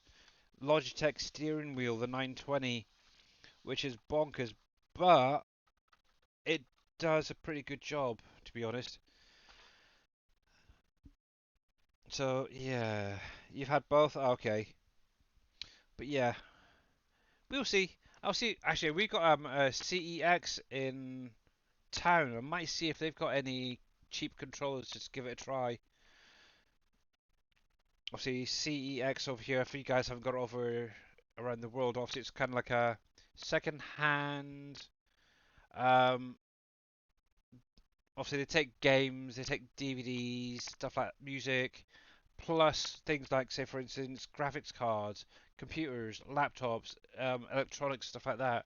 Logitech steering wheel, the 920, which is bonkers, but it does a pretty good job, to be honest. So yeah, you've had both, okay, but yeah, we'll see. I'll see. Actually, we got a CEX in town. I might see if they've got any cheap controllers. Just give it a try. Obviously, CEX over here. If you guys haven't got it over around the world, obviously it's kind of like a second-hand. Um, Obviously they take games, they take DVDs, stuff like music, plus things like, say, for instance, graphics cards, computers, laptops, electronics, stuff like that,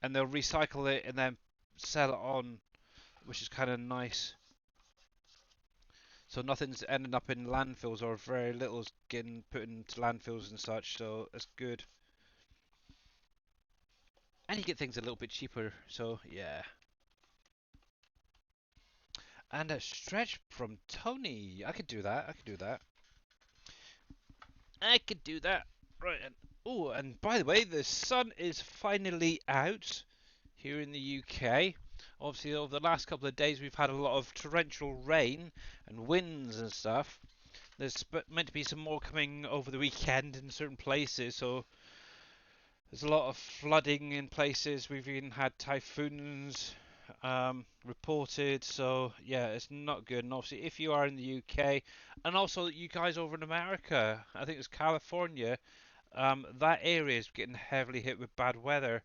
and they'll recycle it and then sell it on, which is kind of nice. So nothing's ending up in landfills, or very little's getting put into landfills and such. So it's good, and you get things a little bit cheaper. So yeah. And a stretch from Tony. I could do that. I could do that. I could do that. Right. And oh, and by the way, the sun is finally out here in the UK. Obviously, over the last couple of days, we've had a lot of torrential rain and winds and stuff. There's meant to be some more coming over the weekend in certain places, so there's a lot of flooding in places. We've even had typhoons reported, so yeah, it's not good. And obviously, if you are in the UK, and also you guys over in America, I think it's California, that area is getting heavily hit with bad weather.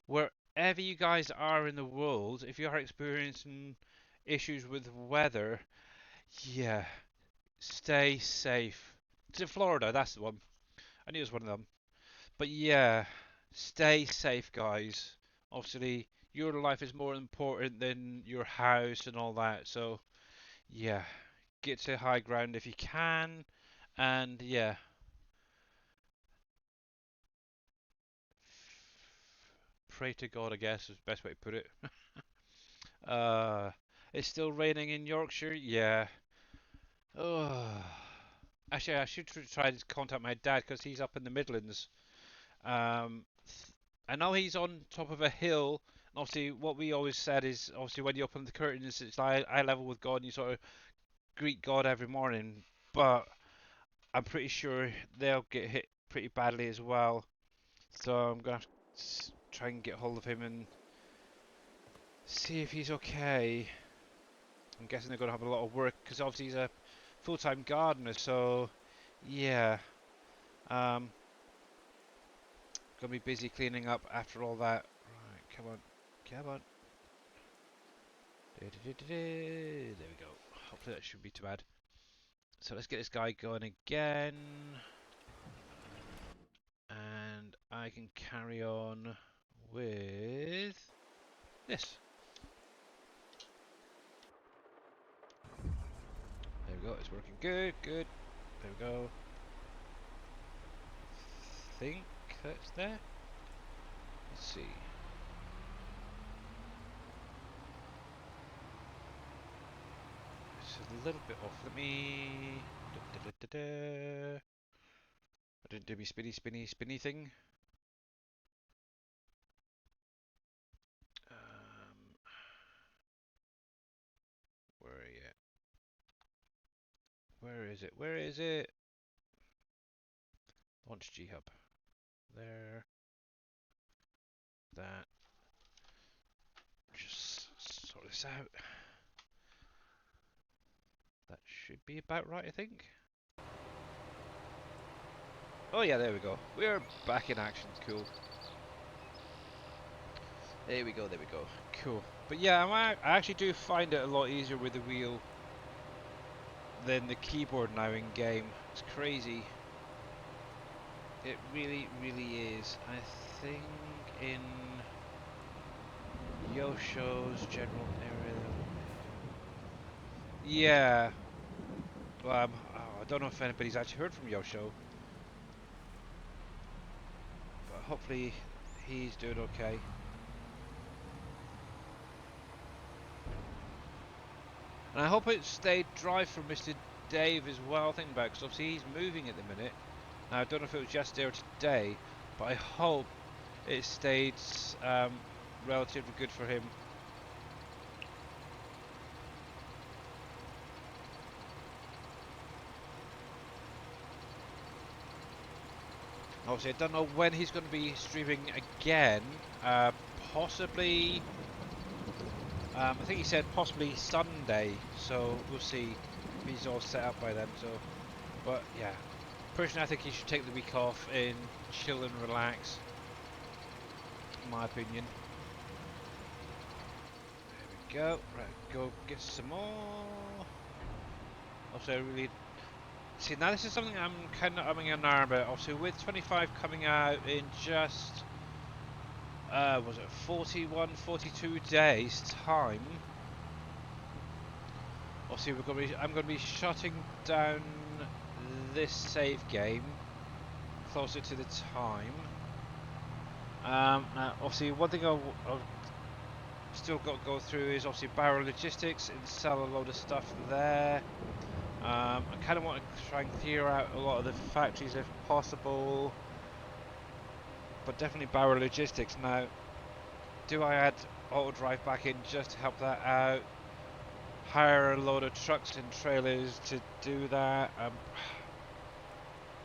Wherever you guys are in the world, if you are experiencing issues with weather, yeah, stay safe. Is it Florida? That's the one. I knew it was one of them. But yeah, stay safe, guys. Obviously, your life is more important than your house and all that. So yeah, get to high ground if you can, and yeah, pray to God, I guess is the best way to put it. Uh, it's still raining in Yorkshire. Yeah. Oh. Actually, I should try to contact my dad because he's up in the Midlands. Um, I know he's on top of a hill Obviously, what we always said is, obviously, when you open the curtains, it's eye level with God, and you sort of greet God every morning. But I'm pretty sure they'll get hit pretty badly as well. So I'm gonna have to try and get hold of him and see if he's okay. I'm guessing they're gonna have a lot of work because obviously he's a full-time gardener. So yeah, um, gonna be busy cleaning up after all that. Right, come on, come on. There we go. Hopefully that shouldn't be too bad. So let's get this guy going again. And I can carry on with this. There we go, it's working good, good. There we go. Think that's there. Let's see. It's a little bit off. Let me... I didn't do my spinny thing. Where are you? Where is it? Where is it? Launch G Hub. There. That. Just sort this out. That should be about right, I think. Oh yeah, there we go. We're back in action. Cool. There we go, there we go. Cool. But yeah, I actually do find it a lot easier with the wheel than the keyboard now in game. It's crazy. It really, really is. I think in Yosho's general area. Yeah. Well, I don't know if anybody's actually heard from Yosho, but hopefully he's doing okay. And I hope it stayed dry for Mr. Dave as well. Thinking about it, because obviously he's moving at the minute. Now I don't know if it was yesterday or today, but I hope it stayed relatively good for him. Obviously, I don't know when he's going to be streaming again. Possibly. I think he said possibly Sunday. So we'll see if he's all set up by then. So, but yeah, personally, I think he should take the week off and chill and relax. In my opinion. There we go. Right, go get some more. Also, really. See, now this is something I'm kind of umming and ahhing about. Obviously, with 25 coming out in just, was it 41, 42 days time? Obviously, I'm going to be shutting down this save game closer to the time. Now, obviously, one thing I've still got to go through is obviously barrel logistics and sell a load of stuff there. I kind of want to try and clear out a lot of the factories if possible, but definitely barrel logistics. Now, do I add auto drive back in just to help that out? Hire a load of trucks and trailers to do that?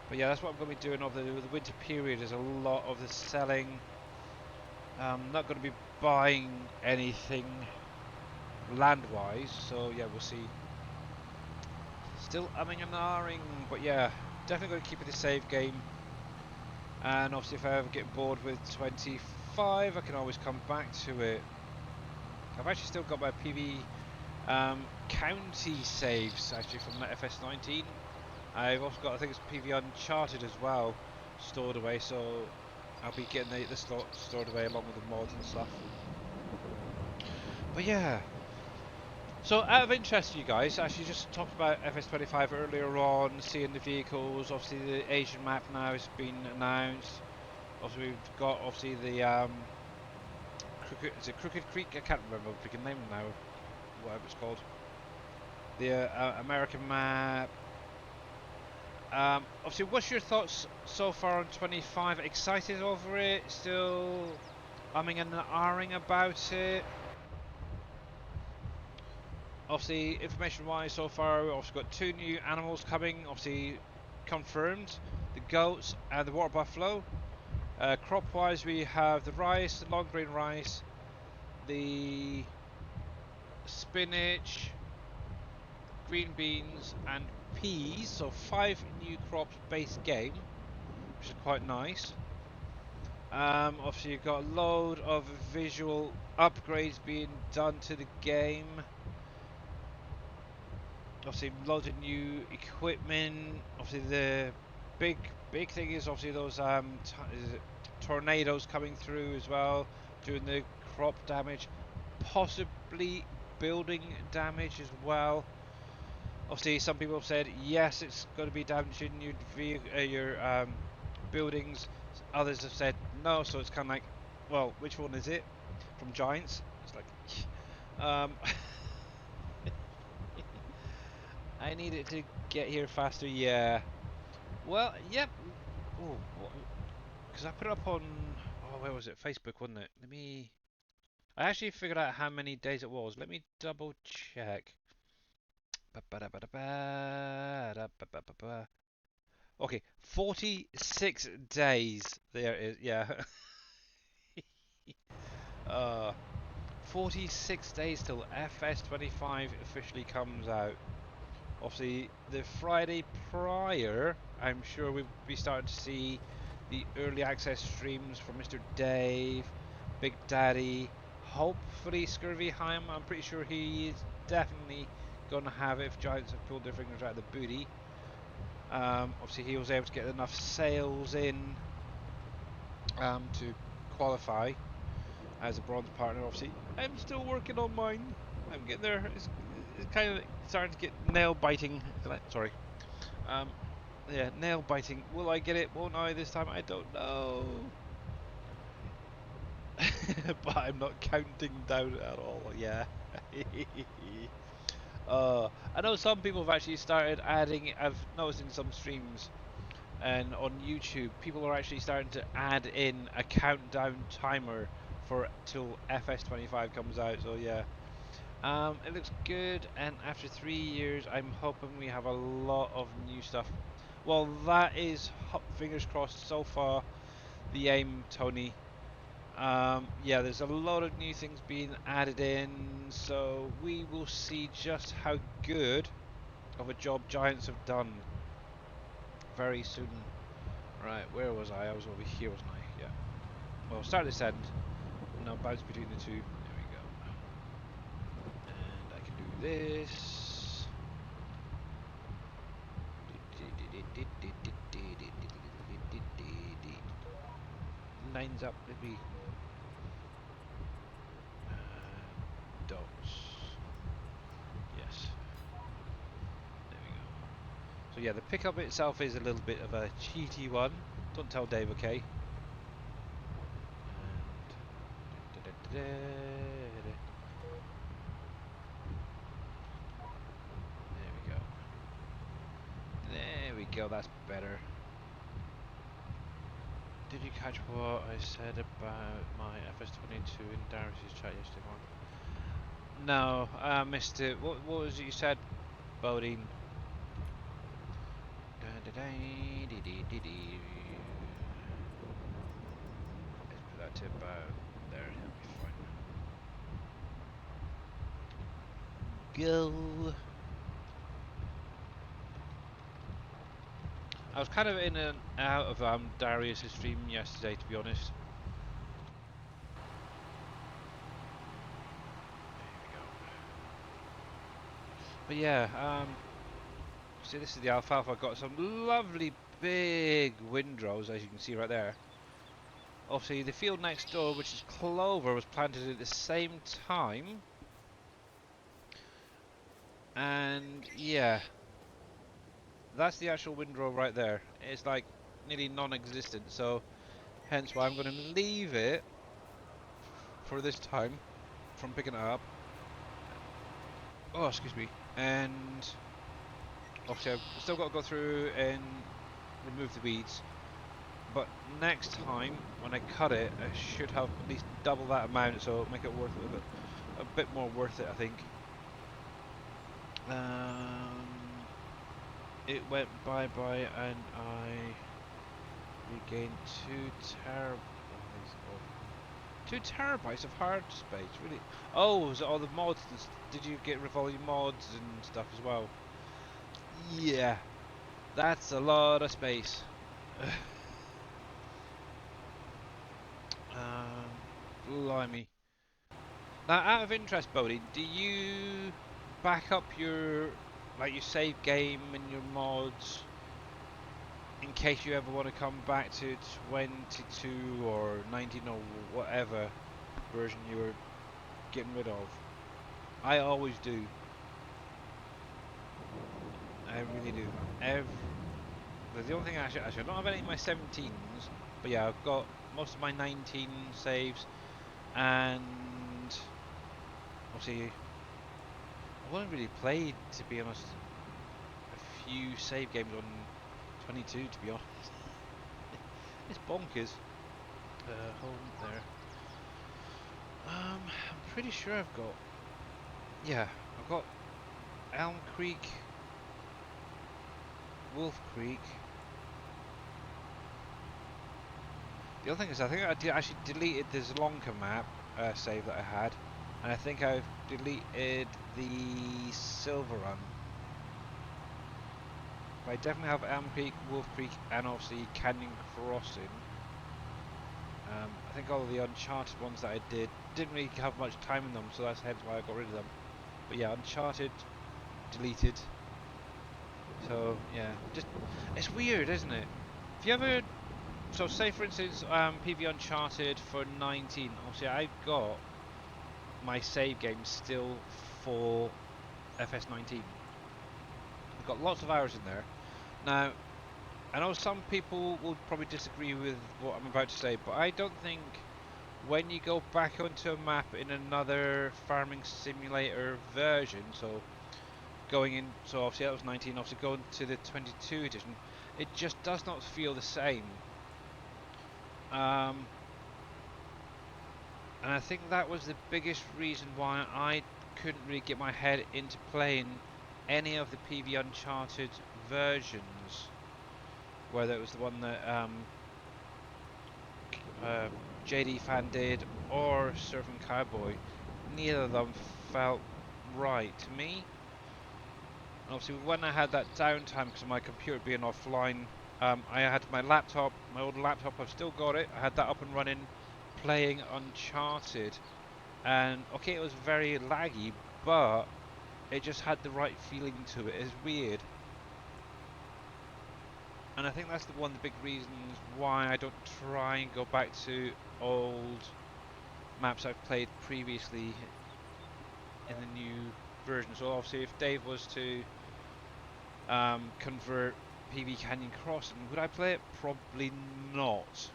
But yeah, that's what I'm going to be doing over the winter period. Is a lot of the selling. I'm not going to be buying anything land-wise, so yeah, we'll see. Still umming and ahhing, but yeah, definitely going to keep it a save game. And obviously, if I ever get bored with 25, I can always come back to it. I've actually still got my PV county saves actually from the FS19. I've also got, I think it's PV Uncharted as well, stored away. So I'll be getting the stored away along with the mods and stuff. But yeah. So, out of interest to you guys, actually just talked about FS25 earlier on, seeing the vehicles. Obviously, the Asian map now has been announced. Obviously, we've got obviously the Crooked Creek? I can't remember the freaking name now, whatever it's called. The American map. Obviously, what's your thoughts so far on 25? Excited over it? Still umming and ahhing about it. Obviously, information-wise, so far we've also got 2 new animals coming. Obviously, confirmed: the goats and the water buffalo. Crop-wise, we have the rice, the long grain rice, the spinach, green beans, and peas. So 5 new crops base game, which is quite nice. Obviously, you've got a load of visual upgrades being done to the game. Obviously, loads of new equipment. Obviously, the big thing is obviously those is it tornadoes coming through as well, doing the crop damage, possibly building damage as well. Obviously, some people have said yes, it's going to be damaging your buildings. Others have said no, so it's kind of like, well, which one is it? From Giants, it's like, I need it to get here faster. Yeah. Well, yep. Oh, because I put it up on. Oh, where was it? Facebook, wasn't it? Let me. I actually figured out how many days it was. Let me double check. Okay, 46 days. There it is. Yeah. uh, 46 days till FS25 officially comes out. Obviously, the Friday prior, I'm sure we'll be starting to see the early access streams from Mr. Dave, Big Daddy, hopefully Scurvyheim. I'm pretty sure he is definitely going to have it if Giants have pulled their fingers out of the booty. Obviously, he was able to get enough sales in to qualify as a bronze partner. Obviously, I'm still working on mine. I'm getting there. It's kind of starting to get nail biting. Sorry. Um, yeah, nail biting. Will I get it? Won't I this time? I don't know. But I'm not counting down at all. Yeah. I know some people have actually started adding. I've noticed in some streams and on YouTube, people are actually starting to add in a countdown timer for till FS25 comes out. So yeah. It looks good, and after 3 years, I'm hoping we have a lot of new stuff. Well, that is, fingers crossed, so far, the aim, Tony. Yeah, there's a lot of new things being added in, so we will see just how good of a job Giants have done very soon. Right, where was I? I was over here, wasn't I? Yeah. Well, start this end, now bounce between the two. There we go. And I can do this. Lines up, maybe. Dots. Yes. There we go. So yeah, the pickup itself is a little bit of a cheaty one. Don't tell Dave, okay? And there we go. There we go. That's better. Did you catch what I said about my FS22 in Darius's chat yesterday morning? No, I missed it. What was it you said, Bodine? Let's put that to about there. That'll be fine. Go. I was kind of in and out of Darius's stream yesterday, to be honest. But yeah, see, this is the alfalfa. I've got some lovely big windrows, as you can see right there. Obviously, the field next door, which is clover, was planted at the same time. And yeah, that's the actual windrow right there. It's like nearly non-existent, so hence why I'm going to leave it for this time from picking it up. Oh, excuse me. And obviously I've still got to go through and remove the weeds, But next time when I cut it, I should have at least double that amount, so it'll make it worth it a bit more worth it, I think. It went bye-bye and I regained 2 terabytes of hard space, really? Oh, was it all the mods? Did you get rid of all your mods and stuff as well? Yeah, that's a lot of space. Blimey. Now, out of interest, Bodie, do you back up your your save game and your mods in case you ever want to come back to 22 or 19 or whatever version you were getting rid of? I always do. I really do. The only thing actually, I don't have any of my 17s, but yeah, I've got most of my 19 saves, and obviously I've only really played, to be honest, a few save games on 22, to be honest. It's bonkers. Home there. I'm pretty sure I've got. Yeah, I've got Elm Creek, Wolf Creek. The other thing is, I think I actually deleted the Zlonka map save that I had, and I think I've deleted the Silver Run. But I definitely have Elm Creek, Wolf Creek, and obviously Canyon Crossing. I think all of the Uncharted ones that I didn't really have much time in them, so that's hence why I got rid of them. But yeah, Uncharted, deleted. So yeah, just it's weird, isn't it? If you ever, so say for instance, PV Uncharted for 19. Obviously, I've got my save game still for FS19. I've got lots of hours in there. Now, I know some people will probably disagree with what I'm about to say, but I don't think when you go back onto a map in another farming simulator version, so going in, so obviously that was 19, obviously going to the 22 edition, it just does not feel the same. And I think that was the biggest reason why I couldn't really get my head into playing any of the PV Uncharted versions, whether it was the one that JD Fan did or Surfing Cowboy. Neither of them felt right to me. And obviously, when I had that downtime because of my computer being offline, I had my laptop, my old laptop. I've still got it. I had that up and running, playing Uncharted, and okay, it was very laggy, but it just had the right feeling to it. It's weird. And I think that's one of the big reasons why I don't try and go back to old maps I've played previously in the new version. So obviously, if Dave was to convert PV Canyon Crossing, would I play it? Probably not.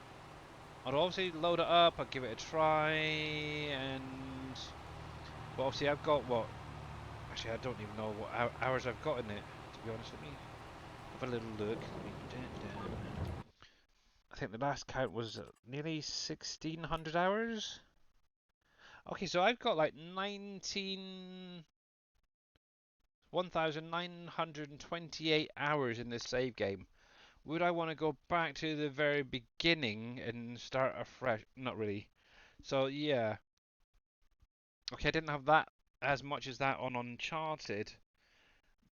I'd obviously load it up, I'd give it a try, and but obviously I've got what? Actually, I don't even know what hours I've got in it. To be honest, let me have a little look. I think the last count was nearly 1,600 hours. Okay, so I've got like 1,928 hours in this save game. Would I want to go back to the very beginning and start afresh? Not really. So yeah. Okay, I didn't have that as much as that on Uncharted.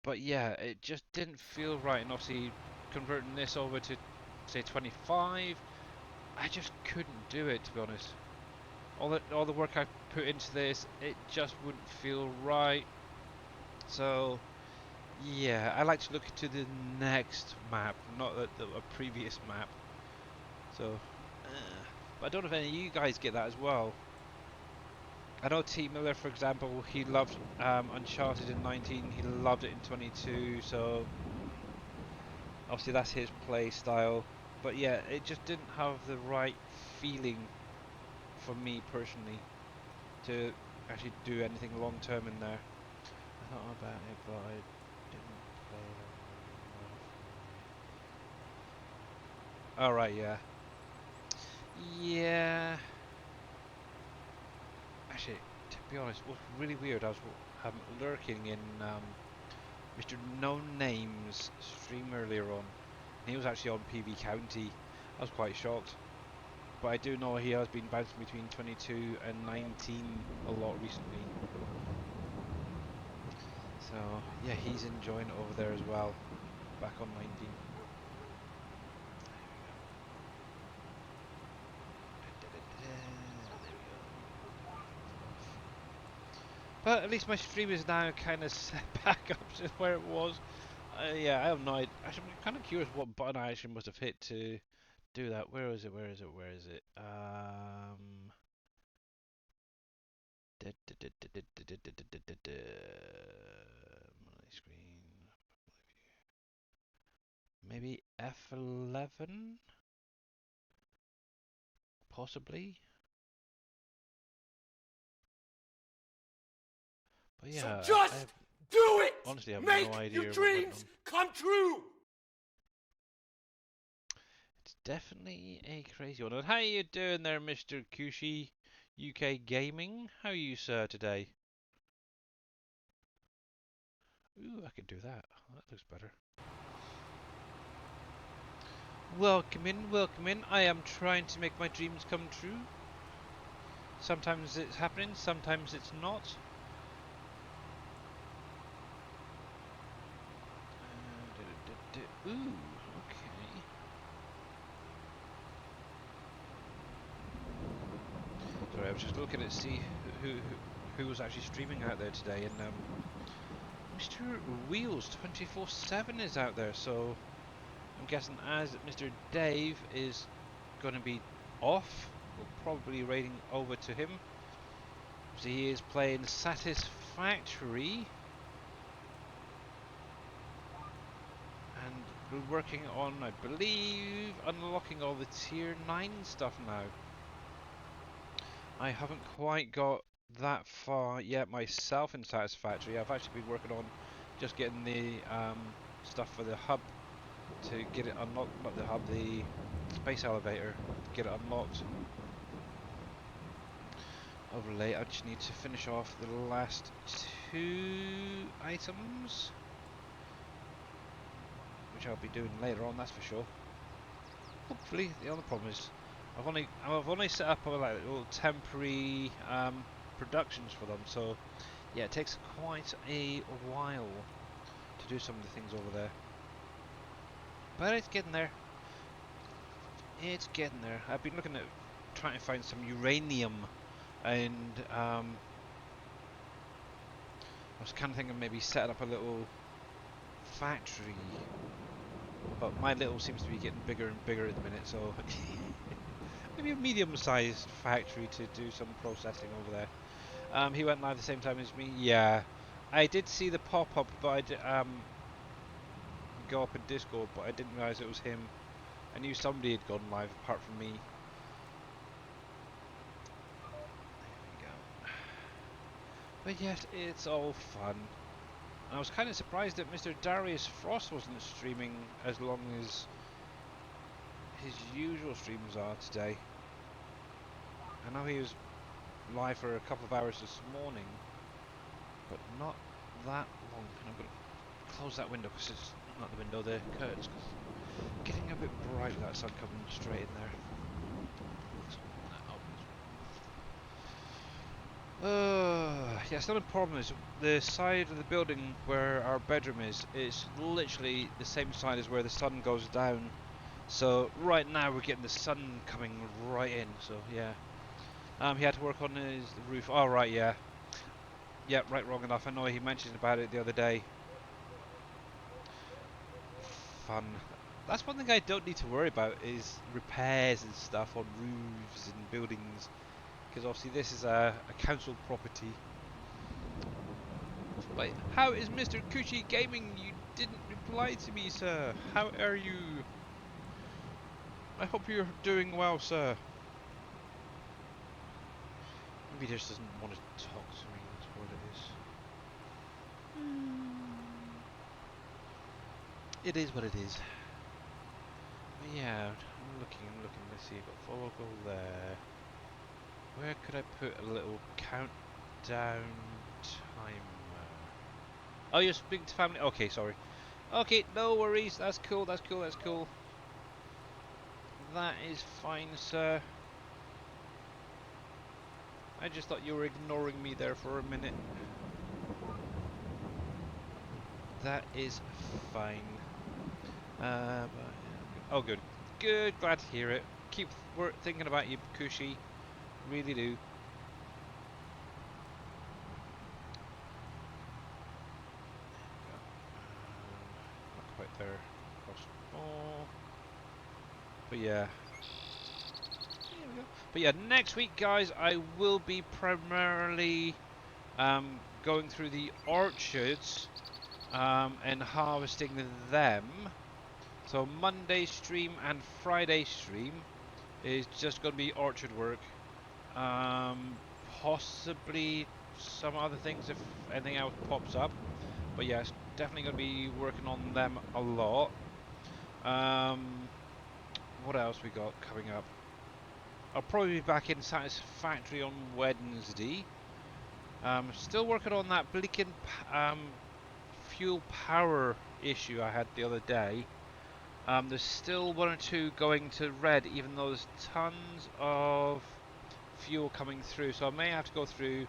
But yeah, it just didn't feel right. And obviously converting this over to say 25, I just couldn't do it, to be honest. All the work I put into this, it just wouldn't feel right. So yeah, I like to look to the next map, not a previous map. So, but I don't know if any of you guys get that as well. I know T Miller, for example, he loved Uncharted in 19. He loved it in 22. So obviously that's his play style. But yeah, it just didn't have the right feeling for me personally to actually do anything long term in there. I thought about it, but I didn't play that. Alright, yeah. Yeah. Actually, to be honest, what's really weird, I was lurking in Mr. No Name's stream earlier on. He was actually on PV County. I was quite shocked. But I do know he has been bouncing between 22 and 19 a lot recently. So, yeah, he's enjoying it over there as well. Back on 19. There we go. But at least my stream is now kind of set back up to where it was. Yeah, I have no idea. Actually, I'm kind of curious what button I actually must have hit to do that. Where is it? Where is it? Where is it? My screen. Maybe F11? Possibly? But So yeah, I just do it! honestly have Make no your idea what went dreams on. come true! It's definitely a crazy one. And how you doing there, Mr. Kushi? UK Gaming? How are you, sir, today? Ooh, I could do that. That looks better. Welcome in, welcome in. I am trying to make my dreams come true. Sometimes it's happening, sometimes it's not. Ooh, okay. Sorry, I was just looking to see who was actually streaming out there today, and Mr. Wheels 24/7 is out there, so I'm guessing as Mr. Dave is going to be off, we'll probably raiding over to him. So he is playing Satisfactory, and we're working on, I believe, unlocking all the tier 9 stuff now. I haven't quite got that far yet myself in Satisfactory. I've actually been working on just getting the stuff for the hub to get it unlocked, not the hub, the space elevator, to get it unlocked. Overlay, I just need to finish off the last 2 items, which I'll be doing later on, that's for sure. Hopefully. The only problem is I've only set up like little temporary productions for them, so yeah, it takes quite a while to do some of the things over there. But it's getting there. It's getting there. I've been looking at trying to find some uranium, and I was kind of thinking maybe setting up a little factory, but my little seems to be getting bigger and bigger at the minute, so maybe a medium-sized factory to do some processing over there. He went live the same time as me. Yeah, I did see the pop-up, but I did, go up in Discord, but I didn't realise it was him. I knew somebody had gone live apart from me. There we go. But yet, it's all fun. And I was kind of surprised that Mr. Darius Frost wasn't streaming as long as his usual streams are today. I know he was live for a couple of hours this morning, but not that long. And I'm going to close that window because it's not the window, the curtains. Cause it's getting a bit bright with that sun coming straight in there. Yes, the only problem is the side of the building where our bedroom is literally the same side as where the sun goes down. So right now we're getting the sun coming right in. So yeah, he had to work on his roof. Oh right, yeah, yeah, right, wrong enough. I know he mentioned about it the other day. Fun. That's one thing I don't need to worry about is repairs and stuff on roofs and buildings, because obviously this is a council property. Wait, how is Mr. Kushi Gaming? You didn't reply to me, sir. How are you? I hope you're doing well, sir. Maybe he just doesn't want to talk to me, that's what it is. It is what it is. But yeah, I'm looking. Let's see, I've got follow goal there. Where could I put a little countdown timer? Oh, you're speaking to family? Okay, sorry. Okay, no worries. That's cool, that's cool, that's cool. That is fine, sir. I just thought you were ignoring me there for a minute. That is fine. Oh, good. Good, glad to hear it. Keep thinking about you, Cushy. Really do. Not quite there. Cross ball. But yeah. There we go. But yeah, next week, guys, I will be primarily going through the orchards and harvesting them. So Monday stream and Friday stream is just going to be orchard work. Possibly some other things if anything else pops up. But yes, definitely going to be working on them a lot. What else we got coming up? I'll probably be back in Satisfactory on Wednesday. Still working on that bleaking fuel power issue I had the other day. There's still one or two going to red, even though there's tons of fuel coming through. So I may have to go through,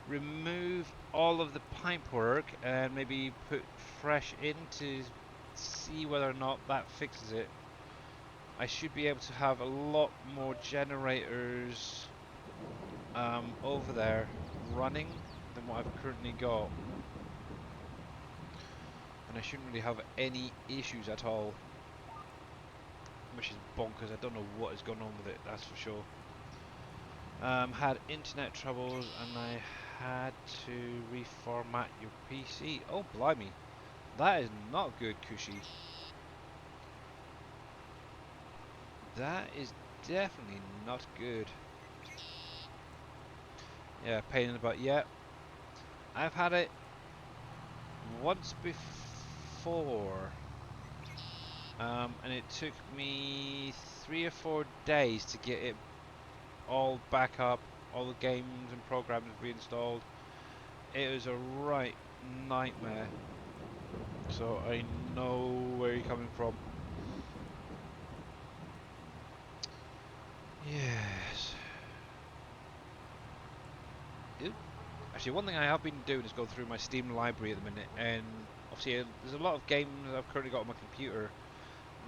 remove all of the pipe work, and maybe put fresh in to see whether or not that fixes it. I should be able to have a lot more generators over there running than what I've currently got. And I shouldn't really have any issues at all. Which is bonkers. I don't know what is going on with it, that's for sure. Had internet troubles and I had to reformat your PC. Oh, blimey. That is not good, Cushy. That is definitely not good. Yeah, pain in the butt. Yeah, I've had it once before. And it took me 3 or 4 days to get it all back up, all the games and programs reinstalled. It was a right nightmare. So I know where you're coming from. Yes. Ooh. Actually, one thing I have been doing is going through my Steam library at the minute, and obviously there's a lot of games I've currently got on my computer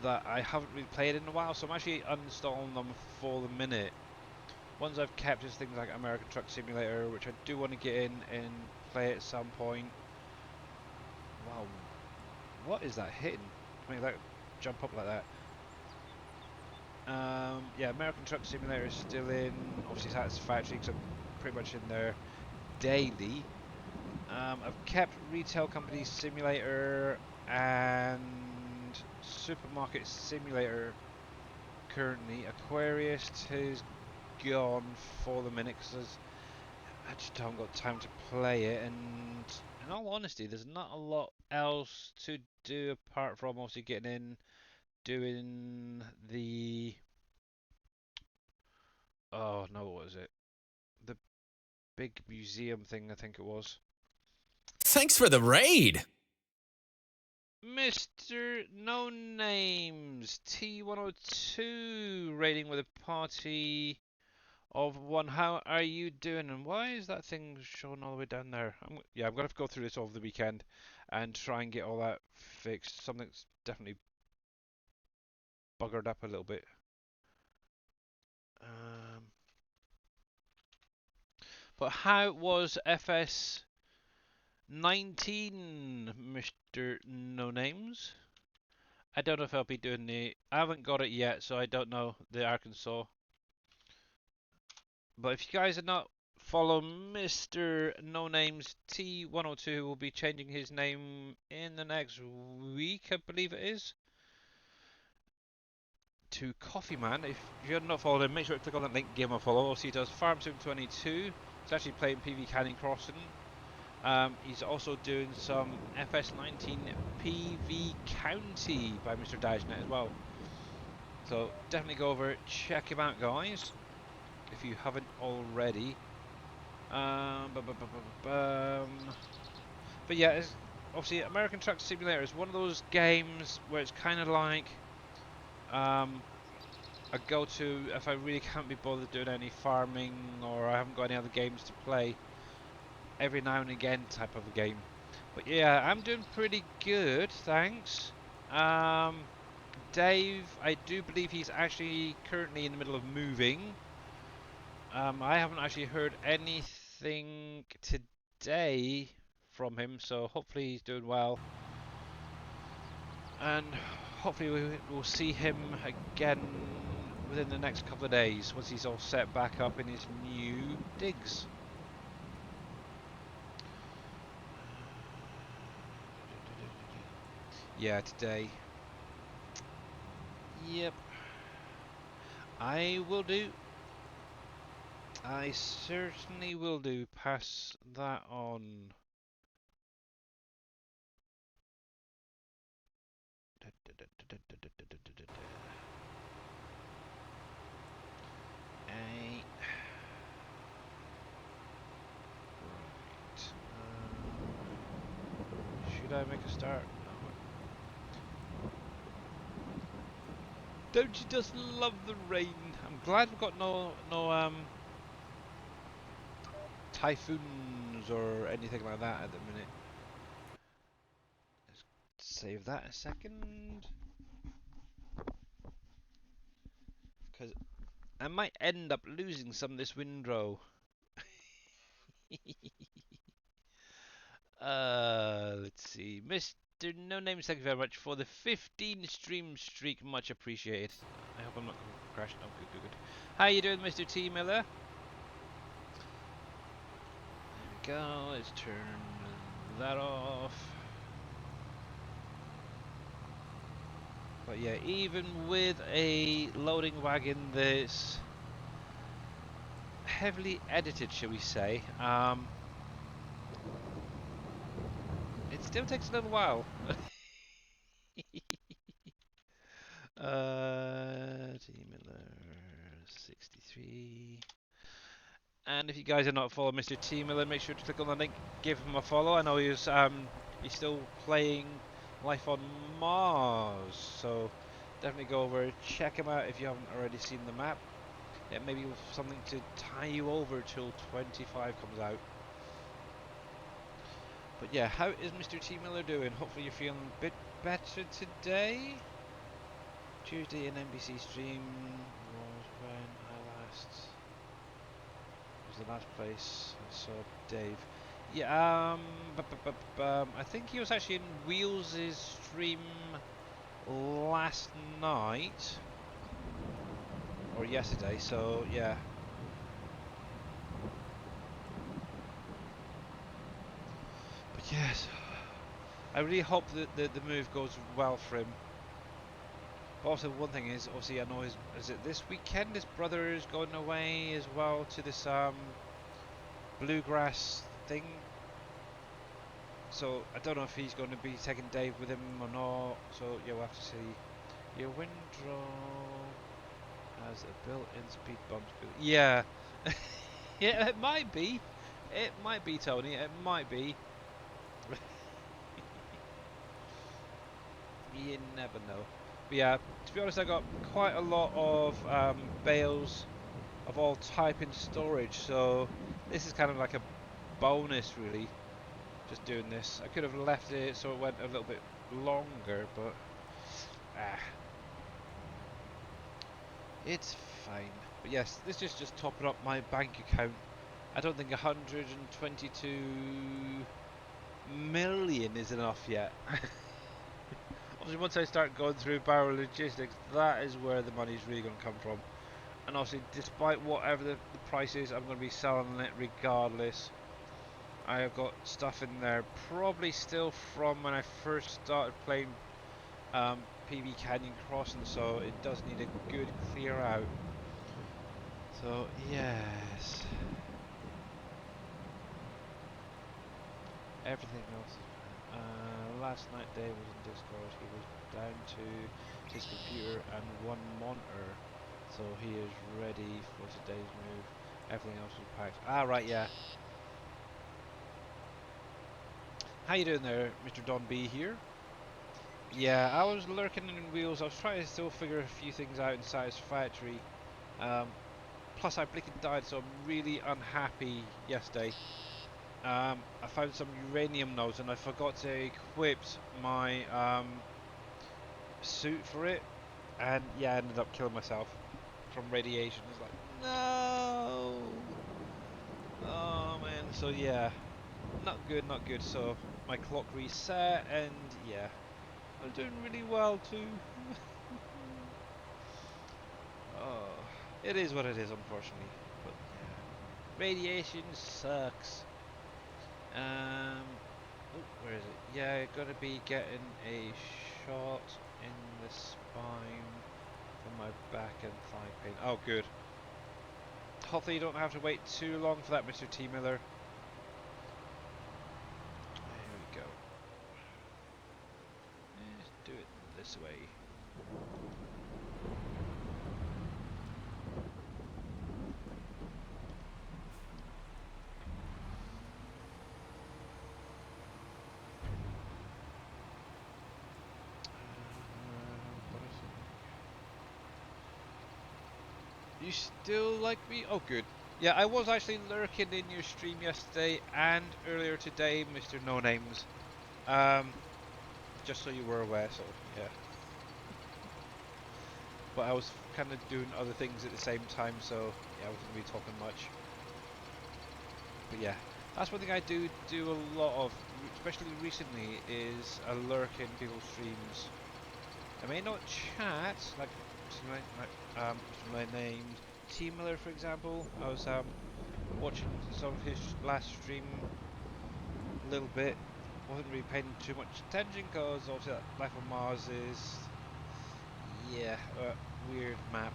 that I haven't really played in a while, so I'm actually uninstalling them for the minute. Ones I've kept is things like American Truck Simulator, which I do want to get in and play at some point. Wow, what is that hitting to make that jump up like that? Yeah, American Truck Simulator is still in. Obviously, Satisfactory because I'm pretty much in there daily. I've kept Retail Company Simulator and Supermarket Simulator currently. Aquarius has gone for the minute because I just haven't got time to play it, and in all honesty there's not a lot else to do apart from obviously getting in, doing the oh no, what was it, the big museum thing I think it was. Thanks for the raid! Mr. No Names T102 raiding with a party of one. How are you doing? And why is that thing showing all the way down there? I'm gonna have to go through this over the weekend and try and get all that fixed. Something's definitely buggered up a little bit. But how was FS19, Mr. No Names? I don't know if I'll be doing I haven't got it yet, so I don't know the Arkansas. But if you guys are not follow Mr. No Names T102, who will be changing his name in the next week, I believe it is, to Coffee Man. If you're not following him, make sure to click on that link, give him a follow. Also, he does Farm Sim 22. He's actually playing PV Canyon Crossing. He's also doing some FS19 PV County by Mr. Dajnet as well. So definitely go over, check him out, guys, if you haven't already. But yeah, it's, obviously American Truck Simulator is one of those games where it's kind of like a go-to if I really can't be bothered doing any farming or I haven't got any other games to play. Every now and again type of a game. But yeah, I'm doing pretty good, thanks. Dave, I do believe he's actually currently in the middle of moving. I haven't actually heard anything today from him, so hopefully he's doing well. And hopefully we'll see him again within the next couple of days once he's all set back up in his new digs. Yeah, today. Yep. I will do. I certainly will do. Pass that on. Right. Should I make a start? No. Don't you just love the rain? I'm glad we've got no typhoons or anything like that at the minute. Let's save that a second, because I might end up losing some this windrow. Let's see, Mr. No Names, thank you very much for the 15 stream streak, much appreciated. I hope I'm not crashing. Oh, good. How you doing, Mr. T Miller? There we go. Let's turn that off. But yeah, even with a loading wagon that's heavily edited, shall we say, it still takes a little while. T Miller 63. And if you guys are not following Mr. T Miller, make sure to click on the link, give him a follow. I know he's still playing Life on Mars, so definitely go over, check him out if you haven't already seen the map. It may be something to tie you over till 25 comes out. But yeah, how is Mr. T Miller doing? Hopefully you're feeling a bit better today. Tuesday in NBC stream was when I was the last place I saw Dave. Yeah, I think he was actually in Wheels' stream last night or yesterday. So yeah. But yes, I really hope that the move goes well for him. But also, one thing is, obviously, I know is it this weekend? His brother is going away as well to this bluegrass thing. So I don't know if he's going to be taking Dave with him or not. So you'll have to see. Your windrow has a built-in speed bump. Yeah, yeah, it might be. It might be, Tony. It might be. You never know. But yeah, to be honest, I got quite a lot of bales of all type in storage, so this is kind of like a bonus, really. Just doing this. I could have left it so it went a little bit longer, but it's fine. But yes, this is just topping up my bank account. I don't think 122 million is enough yet. Obviously, once I start going through Barrel Logistics, that is where the money's really going to come from. And obviously, despite whatever the price is, I'm going to be selling it regardless. I have got stuff in there, probably still from when I first started playing PV Canyon Crossing, so it does need a good clear out. So, yes. Everything else is fine. Last night Dave was in Discord. He was down to his computer and one monitor, so he is ready for today's move. Everything else was packed. Ah, right, yeah. How you doing there, Mr. Don B here? Yeah, I was lurking in wheels. I was trying to still figure a few things out in Satisfactory. Plus, I blinking died, so I'm really unhappy yesterday. I found some uranium nodes and I forgot to equip my suit for it, and yeah, I ended up killing myself from radiation. It's like, no! Oh man, so yeah, not good, not good. So my clock reset, and yeah, I'm doing really well too. Oh, it is what it is, unfortunately. But yeah, radiation sucks. Oh, where is it? Yeah, gonna be getting a shot in the spine from my back and thigh pain. Oh, good. Hopefully you don't have to wait too long for that, Mr. T. Miller. Here we go. Let's do it this way. You still like me? Oh, good. Yeah, I was actually lurking in your stream yesterday and earlier today, Mr. No Names. Um, just so you were aware. So yeah. But I was kind of doing other things at the same time, so yeah, I wasn't really talking much. But yeah, that's one thing I do a lot of, especially recently, is I lurk in people's streams. I may not chat, like my named T Miller, for example. I was watching some of his last stream a little bit. Wasn't really paying too much attention because obviously Life on Mars is, yeah, a weird map.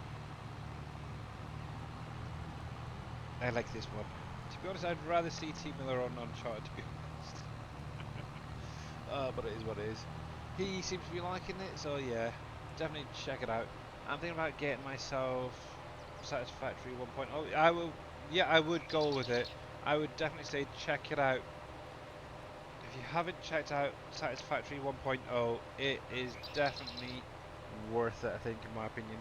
I like this one. To be honest, I'd rather see T Miller on Uncharted, to be honest. But it is what it is. He seems to be liking it, so yeah, definitely check it out. I'm thinking about getting myself Satisfactory 1.0. I will, yeah, I would go with it. I would definitely say check it out. If you haven't checked out Satisfactory 1.0, it is definitely worth it, I think, in my opinion.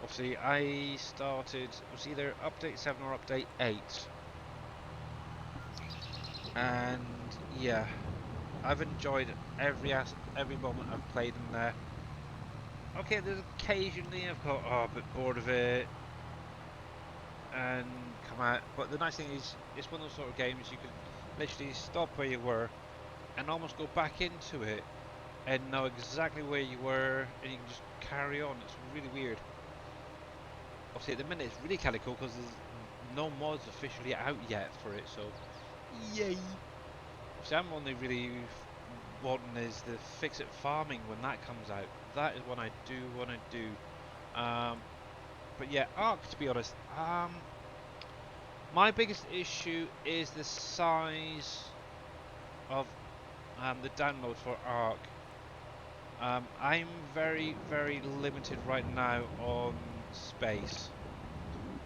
Obviously, I started, it was either update 7 or update 8. And yeah, I've enjoyed every moment I've played in there. Okay, there's occasionally I've got a bit bored of it and come out, but the nice thing is it's one of those sort of games you can literally stop where you were and almost go back into it and know exactly where you were, and you can just carry on. It's really weird. Obviously, at the minute it's really kind of cool because there's no mods officially out yet for it, so yay! Obviously, I'm only really wanting is the fix-it farming when that comes out. That is what I do want to do. But yeah, Ark, to be honest, my biggest issue is the size of the download for Ark. I'm very, very limited right now on space.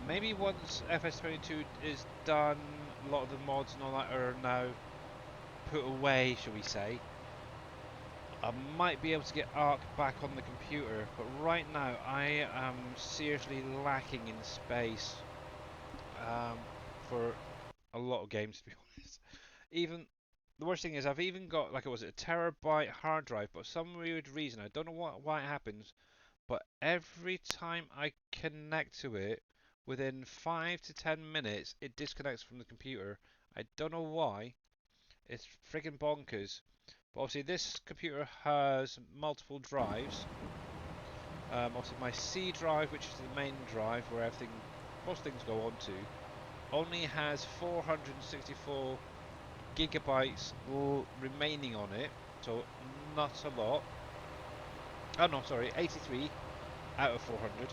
Maybe once FS22 is done, a lot of the mods and all that are now put away, shall we say. I might be able to get Ark back on the computer, but right now I am seriously lacking in space um, for a lot of games, to be honest. Even the worst thing is I've even got, like, was it a terabyte hard drive, but for some weird reason I don't know why it happens, but every time I connect to it, within 5 to 10 minutes it disconnects from the computer. I don't know why. It's freaking bonkers. But obviously this computer has multiple drives. Obviously my C drive, which is the main drive where everything, most things go onto, only has 464 gigabytes remaining on it, so not a lot. Oh no, sorry, 83 out of 400.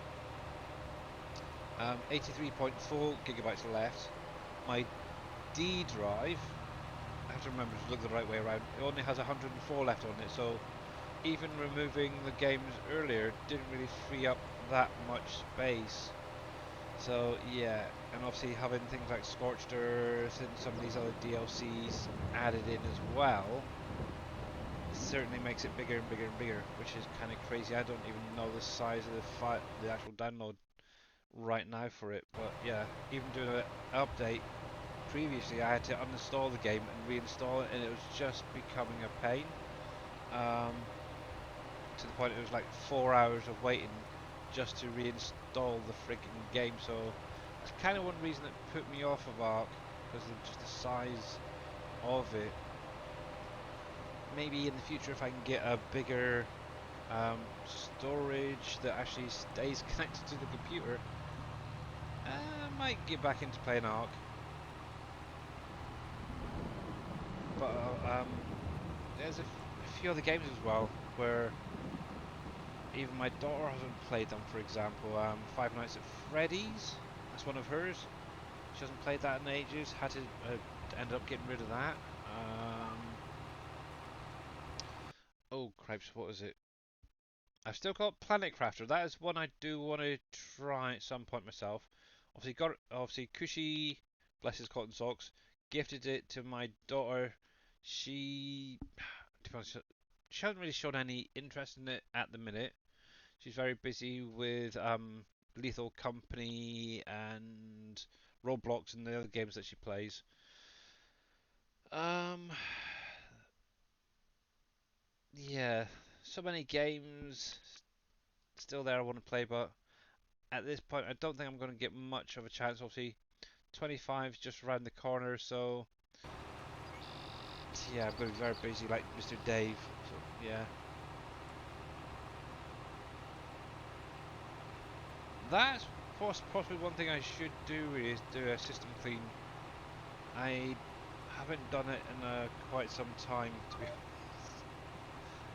83.4 gigabytes left. My D drive I have to remember to look the right way around. It only has 104 left on it, so even removing the games earlier didn't really free up that much space. So yeah, and obviously having things like Scorched Earth and some of these other DLCs added in as well certainly makes it bigger and bigger and bigger, which is kind of crazy. I don't even know the size of the actual download right now for it, but yeah, even doing an update previously, I had to uninstall the game and reinstall it, and it was just becoming a pain. Um, to the point it was like 4 hours of waiting just to reinstall the freaking game. So that's kind of one reason that put me off of Ark, because of just the size of it. Maybe in the future, if I can get a bigger storage that actually stays connected to the computer, I might get back into playing Ark. But there's a few other games as well where even my daughter hasn't played them. For example, Five Nights at Freddy's. That's one of hers. She hasn't played that in ages. Had to end up getting rid of that. Oh cripes, what is it? I've still got Planet Crafter. That is one I do want to try at some point myself. Obviously Cushy, bless his cotton socks, gifted it to my daughter. She, to be honest, she hasn't really shown any interest in it at the minute. She's very busy with Lethal Company and Roblox and the other games that she plays. Um, yeah, so many games still there I want to play, but at this point I don't think I'm going to get much of a chance. Obviously, 25 is just around the corner, so yeah, I'm going to be very busy like Mr. Dave. So yeah, that's possibly one thing I should do is do a system clean. I haven't done it in quite some time, to be honest.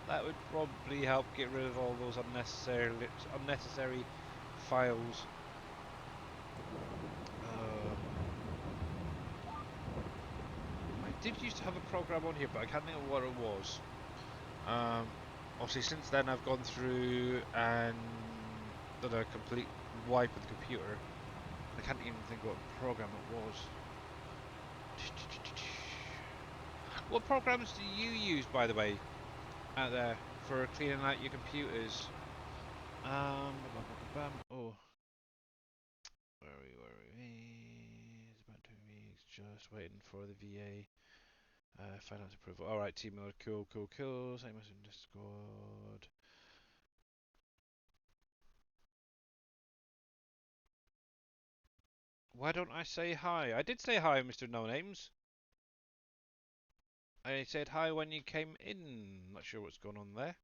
That would probably help get rid of all those unnecessary files. I did used to have a program on here, but I can't think of what it was. Um, Obviously, since then I've gone through and done a complete wipe of the computer. I can't even think what program it was. What programs do you use, by the way, out there for cleaning out your computers? Oh, where are we? It's about 2 weeks. Just waiting for the VA. Finance approval. Alright, team mode. Cool. Same as in Discord. Why don't I say hi? I did say hi, Mr. No Names. I said hi when you came in. Not sure what's going on there.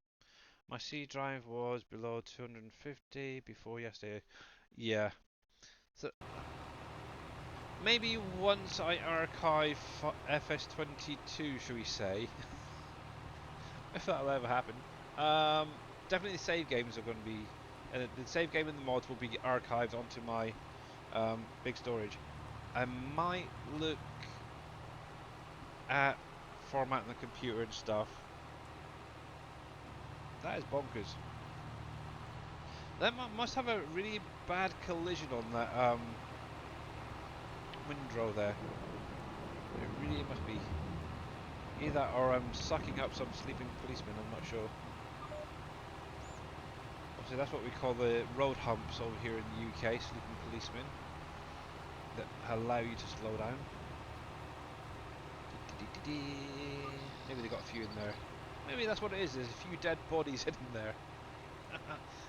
My C drive was below 250 before yesterday. Yeah. So maybe once I archive FS22, shall we say, if that'll ever happen. Definitely the save games are going to be, the save game and the mods will be archived onto my big storage. I might look at formatting the computer and stuff. That is bonkers. That must have a really bad collision on that windrow there. It really must be. Either that or I'm sucking up some sleeping policeman, I'm not sure. Obviously that's what we call the road humps over here in the UK, sleeping policemen, that allow you to slow down. Maybe they got a few in there. Maybe that's what it is, there's a few dead bodies hidden there.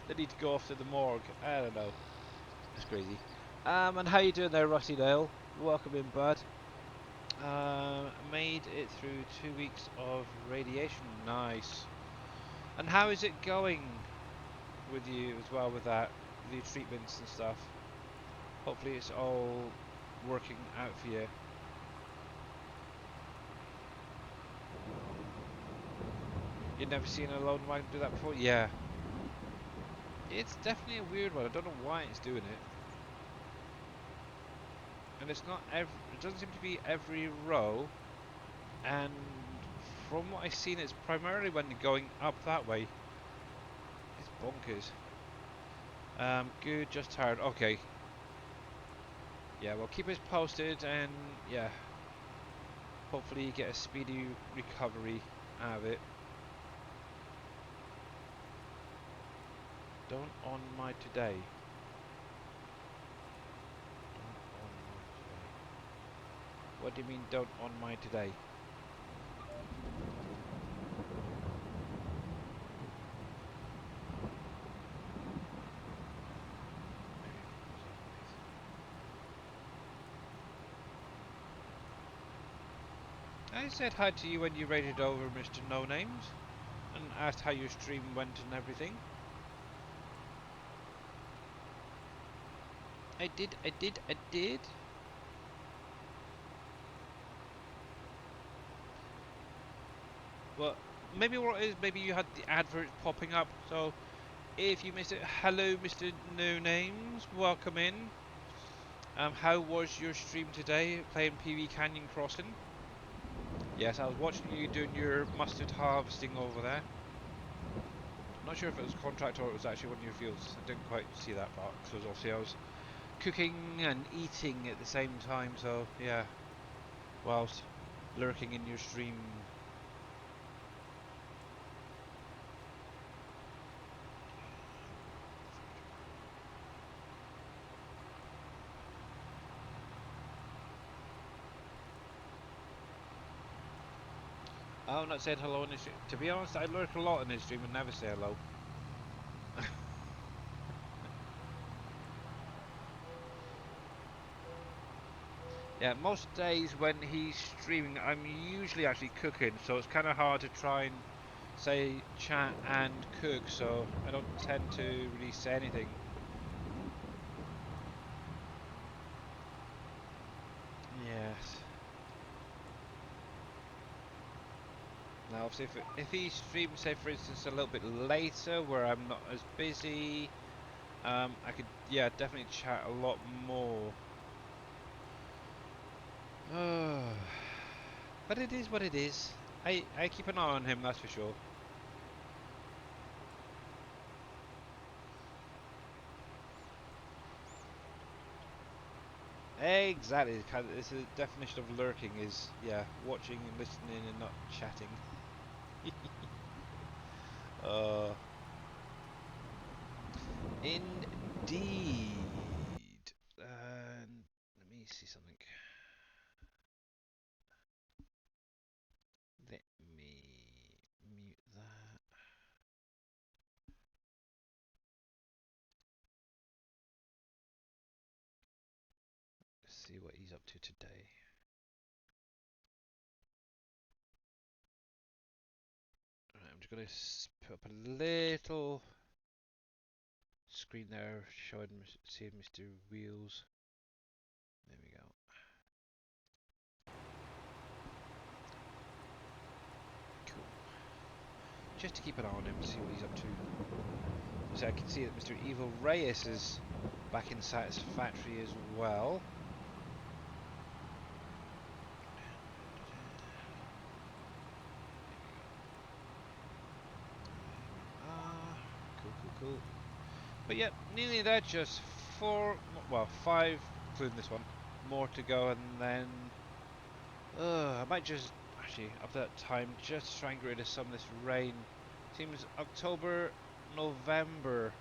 They need to go off to the morgue, I don't know. It's crazy. And how you doing there, Rusty Dale? Welcome in, bud. Made it through 2 weeks of radiation. Nice. And how is it going with you as well with that? With your treatments and stuff? Hopefully it's all working out for you. You've never seen a lone wagon do that before? Yeah. It's definitely a weird one. I don't know why it's doing it. And it's not every... It doesn't seem to be every row. And from what I've seen, it's primarily when they're going up that way. It's bonkers. Good, just tired. Okay. Yeah, well, keep us posted, and yeah, hopefully you get a speedy recovery out of it. Don't on my today. Don't on my today. What do you mean, don't on my today? I said hi to you when you rated over Mr. No Names and asked how your stream went and everything. I did. Well, maybe what it is, maybe you had the advert popping up, so if you missed it, hello Mr. No Names, welcome in. How was your stream today, playing PV Canyon Crossing? Yes, I was watching you doing your mustard harvesting over there. Not sure if it was contract or it was actually one of your fields. I didn't quite see that part, because obviously I was cooking and eating at the same time, so yeah, whilst lurking in your stream. Oh, not saying hello in his stream. To be honest, I lurk a lot in his stream and never say hello. Yeah, most days when he's streaming, I'm usually actually cooking, so it's kind of hard to try and say chat and cook, so I don't tend to really say anything. Yes. Now, obviously, if he streams, say for instance, a little bit later, where I'm not as busy, I could, yeah, definitely chat a lot more. But it is what it is. I keep an eye on him, that's for sure. Exactly. It's the definition of lurking is, yeah, watching and listening and not chatting. uh, Indeed. Let me see something. Let me mute that. Let's see what he's up to today. Right, I'm just going to put up a little screen there showing seeing Mr. Wheels. There we go. Cool. Just to keep an eye on him, see what he's up to. So I can see that Mr. Evil Reyes is back in Satisfactory as well. Ah, cool. But yeah, nearly there. Just five, including this one, more to go, and then I might just actually up to that time just try and get rid of some of this rain. Seems October, November,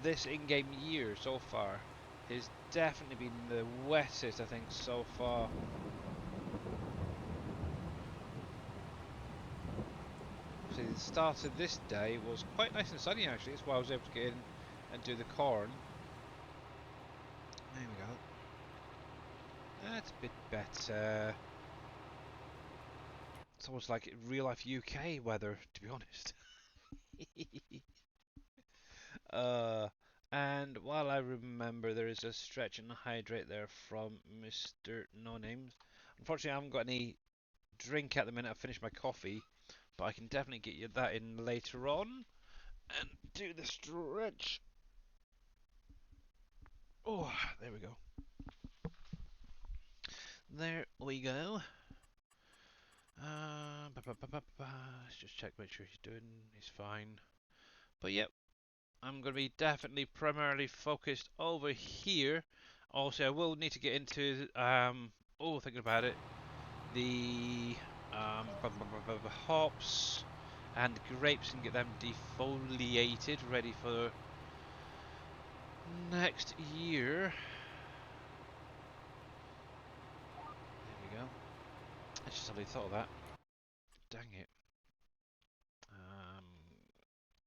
this in-game year so far has definitely been the wettest I think so far. So the start of this day was quite nice and sunny actually. That's why I was able to get in and do the corn. There we go. That's a bit better. It's almost like real life UK weather, to be honest. uh, and while I remember, there is a stretch and hydrate there from Mr. No Names. Unfortunately, I haven't got any drink at the minute. I finished my coffee, but I can definitely get you that in later on and do the stretch. Oh, there we go. There we go. Let's just check, make sure he's doing. He's fine. But yep, I'm going to be definitely primarily focused over here. Also, I will need to get into thinking about it, the hops and the grapes and get them defoliated, ready for next year. There we go. I just suddenly thought of that. Dang it.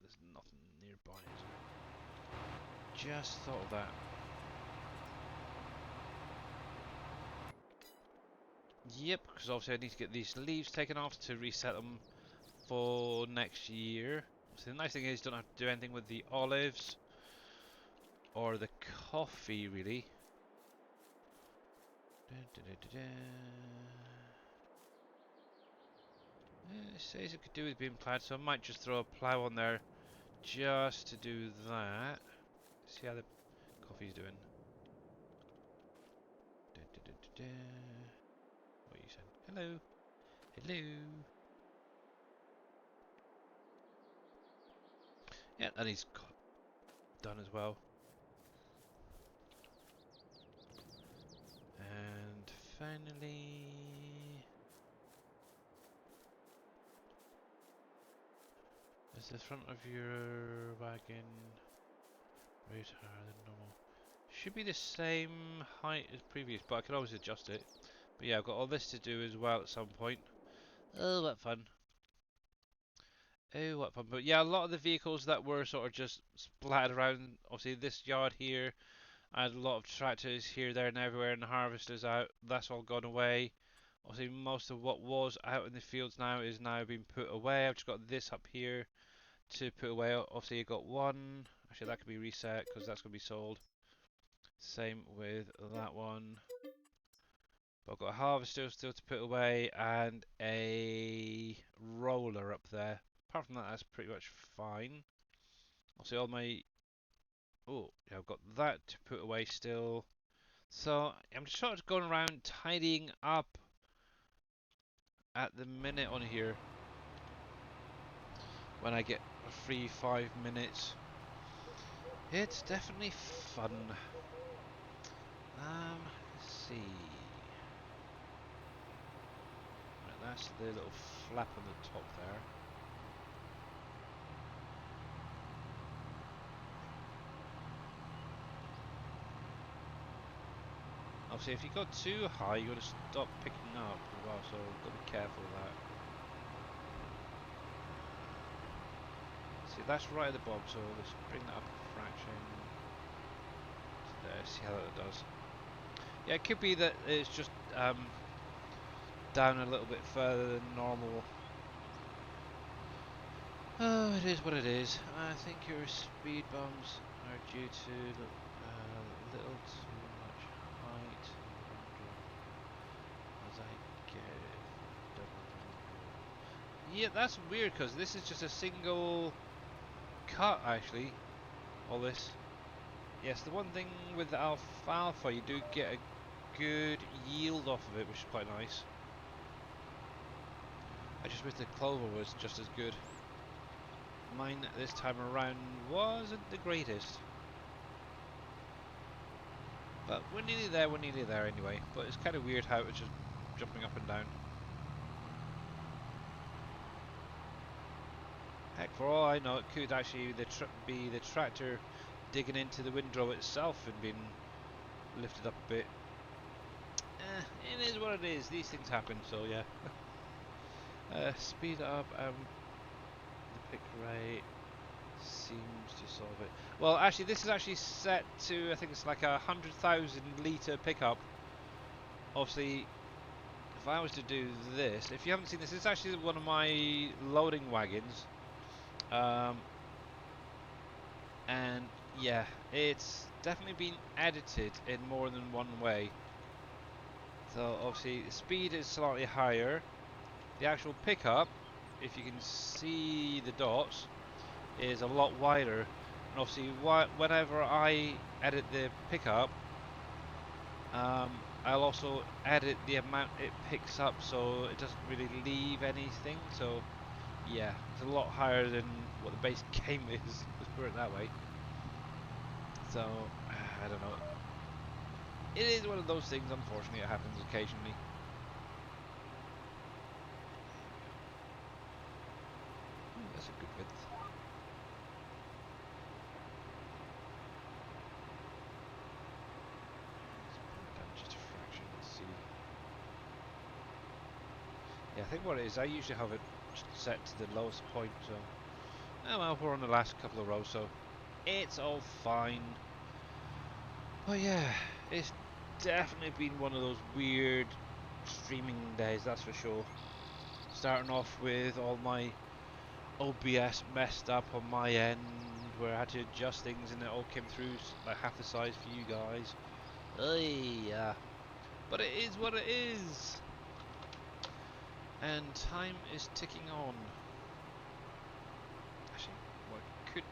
There's nothing nearby, is there? Just thought of that. Yep, because obviously I need to get these leaves taken off to reset them for next year. So the nice thing is, don't have to do anything with the olives or the coffee, really. It says it could do with being plowed, so I might just throw a plow on there just to do that. See how the coffee's doing. What are you saying? Hello. Hello. Yeah, that needs done as well. And finally, is the front of your wagon right higher than normal? Should be the same height as previous, but I can always adjust it. But yeah, I've got all this to do as well at some point. Oh, what fun. Oh, what fun. But yeah, a lot of the vehicles that were sort of just splattered around, obviously this yard here, I had a lot of tractors here, there and everywhere and the harvesters out. That's all gone away. Obviously most of what was out in the fields now is now being put away. I've just got this up here to put away. Obviously you got one. Actually that could be reset because that's going to be sold. Same with that one. But I've got a harvester still to put away and a roller up there. Apart from that, that's pretty much fine. Obviously all my... Oh, yeah, I've got that to put away still. So I'm just sort of going around tidying up at the minute on here. When I get a free 5 minutes. It's definitely fun. Let's see. Right, that's the little flap on the top there. Obviously, if you go too high, you got to stop picking up as well, so got to be careful of that. See, that's right at the bottom, so let's bring that up a fraction. There, see how that does. Yeah, it could be that it's just down a little bit further than normal. Oh, it is what it is. I think your speed bumps are due to little too much height. As I get. Yeah, that's weird because this is just a single cut actually. All this. Yes, the one thing with the alfalfa, you do get a good yield off of it, which is quite nice. I just wish the clover was just as good. Mine this time around wasn't the greatest. But we're nearly there anyway. But it's kind of weird how it's just jumping up and down. Heck, for all I know, it could actually be the tractor digging into the windrow itself and being lifted up a bit. It is what it is. These things happen, so yeah. Speed up the pick rate seems to solve it. Well, actually, this is actually set to, I think it's like 100,000 litre pickup. Obviously, if I was to do this, if you haven't seen this, it's actually one of my loading wagons. And yeah, it's definitely been edited in more than one way. So obviously the speed is slightly higher. The actual pickup, if you can see the dots, is a lot wider. And obviously whenever I edit the pickup, I'll also edit the amount it picks up so it doesn't really leave anything. So yeah, it's a lot higher than what the base game is. Let's put it that way. So I don't know. It is one of those things. Unfortunately, it happens occasionally. Ooh, that's a good width. Let's bring it down just a fraction. Let's see. Yeah, I think what it is, I usually have it set to the lowest point. So oh well, we're on the last couple of rows, so it's all fine. Oh yeah, it's definitely been one of those weird streaming days, that's for sure. Starting off with all my OBS messed up on my end, where I had to adjust things and it all came through like half the size for you guys. Yeah, but it is what it is, and time is ticking on. Actually, what I could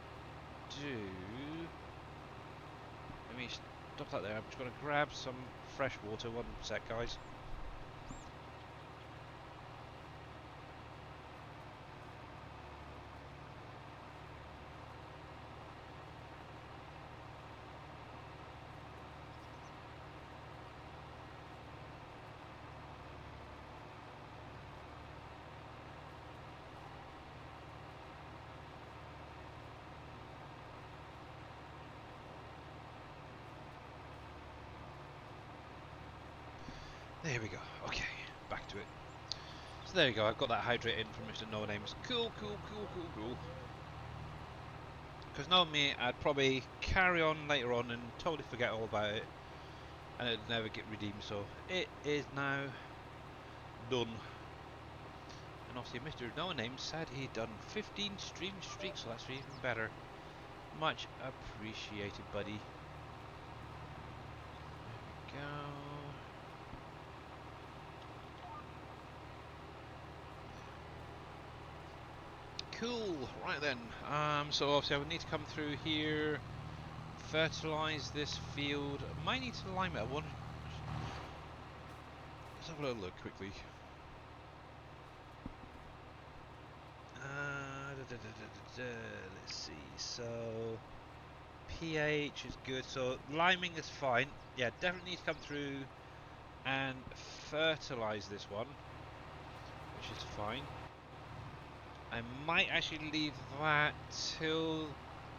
do, let me stop that there. I'm just going to grab some fresh water. One sec, guys. There we go. Okay, back to it. So there you go. I've got that hydrate in from Mr. No Names. Cool, cool, cool, cool, cool. Because knowing me, I'd probably carry on later on and totally forget all about it, and it'd never get redeemed. So it is now done. And obviously, Mr. No Names said he'd done 15 stream streaks, so that's even better. Much appreciated, buddy. There we go. Cool. Right then. So obviously, I would need to come through here, fertilise this field. Might need to lime it. Let's have a little look quickly. Let's see. So pH is good. So liming is fine. Yeah, definitely need to come through and fertilise this one, which is fine. I might actually leave that till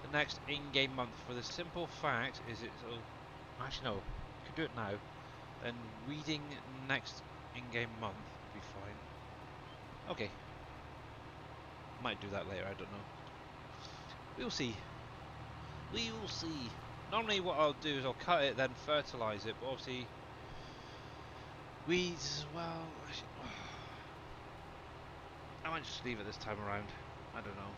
the next in-game month for the simple fact is actually no, I could do it now. Then weeding next in-game month would be fine. Okay, might do that later. I don't know. We'll see. We will see. Normally, what I'll do is I'll cut it, then fertilise it. But obviously, weeds as well. I might just leave it this time around. I don't know.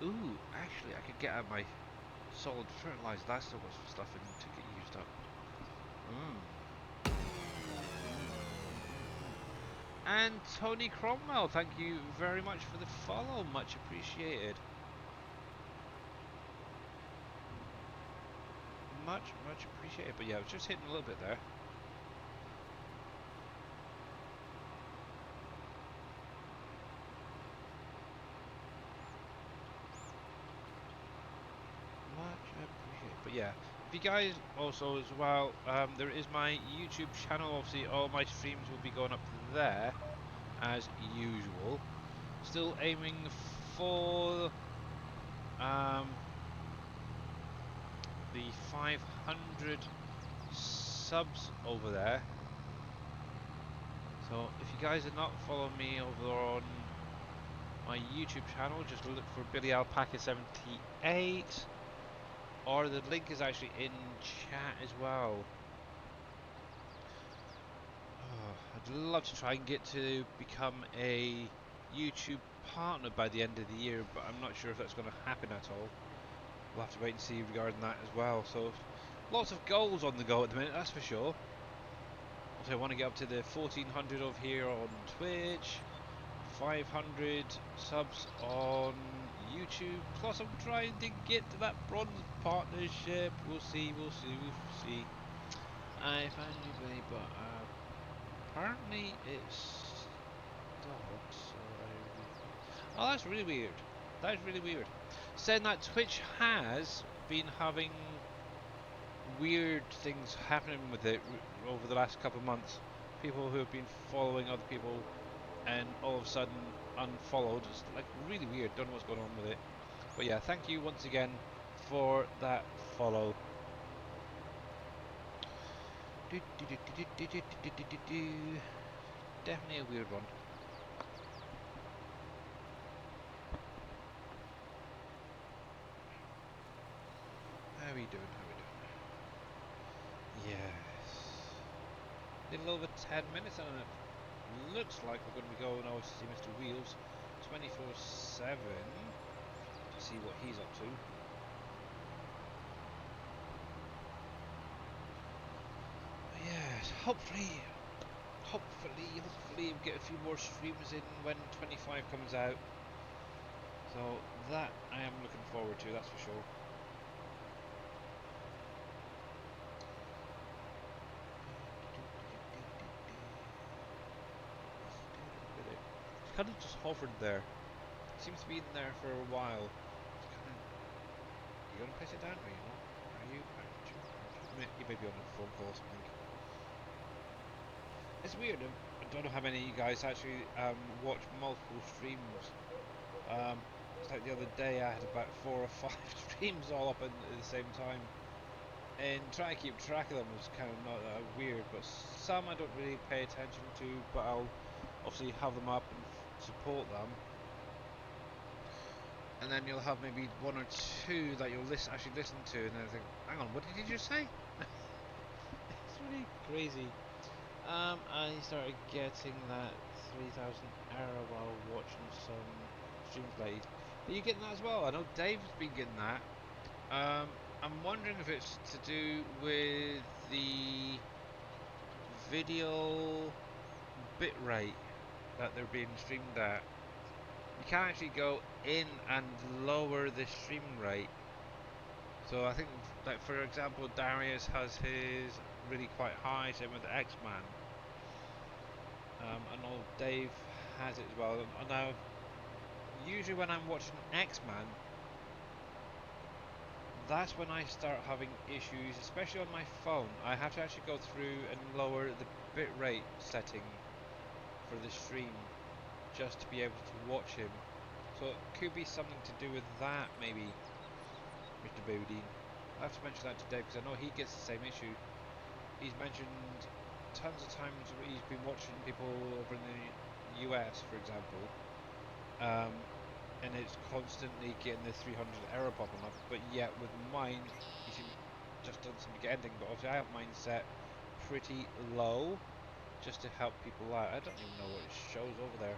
Ooh, actually, I could get out my solid fertilizer. That's still got some stuff in to get used up. And Tony Cromwell, thank you very much for the follow. Much appreciated. Much appreciated. But yeah, I was just hitting a little bit there. Much appreciated. But yeah, if you guys also as well, there is my YouTube channel. Obviously, all my streams will be going up there as usual. Still aiming for the 500 subs over there. So if you guys are not following me over on my YouTube channel, just look for Billy Alpaca 78, or the link is actually in chat as well. Oh, I'd love to try and get to become a YouTube partner by the end of the year, but I'm not sure if that's going to happen at all. We'll have to wait and see regarding that as well. So lots of goals on the go at the minute, that's for sure. Also, I want to get up to the 1400 over here on Twitch, 500 subs on YouTube. Plus, I'm trying to get to that bronze partnership. We'll see, we'll see, we'll see. I found a new way, but apparently it's dogs. So oh, that's really weird. That is really weird. Saying that Twitch has been having weird things happening with it over the last couple of months. People who have been following other people and all of a sudden unfollowed. It's like really weird. Don't know what's going on with it. But yeah, thank you once again for that follow. Definitely a weird one. How are we doing? How are we doing? Yes. Little over 10 minutes and it looks like we're going to be going over to see Mr. Wheels 24/7 to see what he's up to. Yes, hopefully we'll get a few more streams in when 25 comes out. So that I am looking forward to, that's for sure. It's kind of just hovered there. Seems to be in there for a while. It's kind of, you gonna place it down or you not? Are you? You may be on a phone call or something. It's weird. I don't know how many of you guys actually watch multiple streams. It's like the other day I had about 4 or 5 streams all up at the same time. And trying to keep track of them was kind of not that weird, but some I don't really pay attention to, but I'll obviously have them up and support them. And then you'll have maybe 1 or 2 that you'll actually listen to, and then think, hang on, what did you just say? It's really crazy. I started getting that 3,000 error while watching some streams lately. Are you getting that as well? I know Dave's been getting that. I'm wondering if it's to do with the video bitrate that they're being streamed at. You can actually go in and lower the stream rate. So I think, like for example, Darius has his really quite high, same with X-Man. I know Dave has it as well. And now, usually when I'm watching X-Man, that's when I start having issues, especially on my phone. I have to actually go through and lower the bitrate setting for the stream just to be able to watch him. So it could be something to do with that, maybe, Mr. Baby. I have to mention that to Dave because I know he gets the same issue. He's mentioned tons of times he's been watching people over in the US, for example, and it's constantly getting the 300 error popping up. But yet with mine, just doesn't seem to get anything. But obviously I have mine set pretty low just to help people out. I don't even know what it shows over there.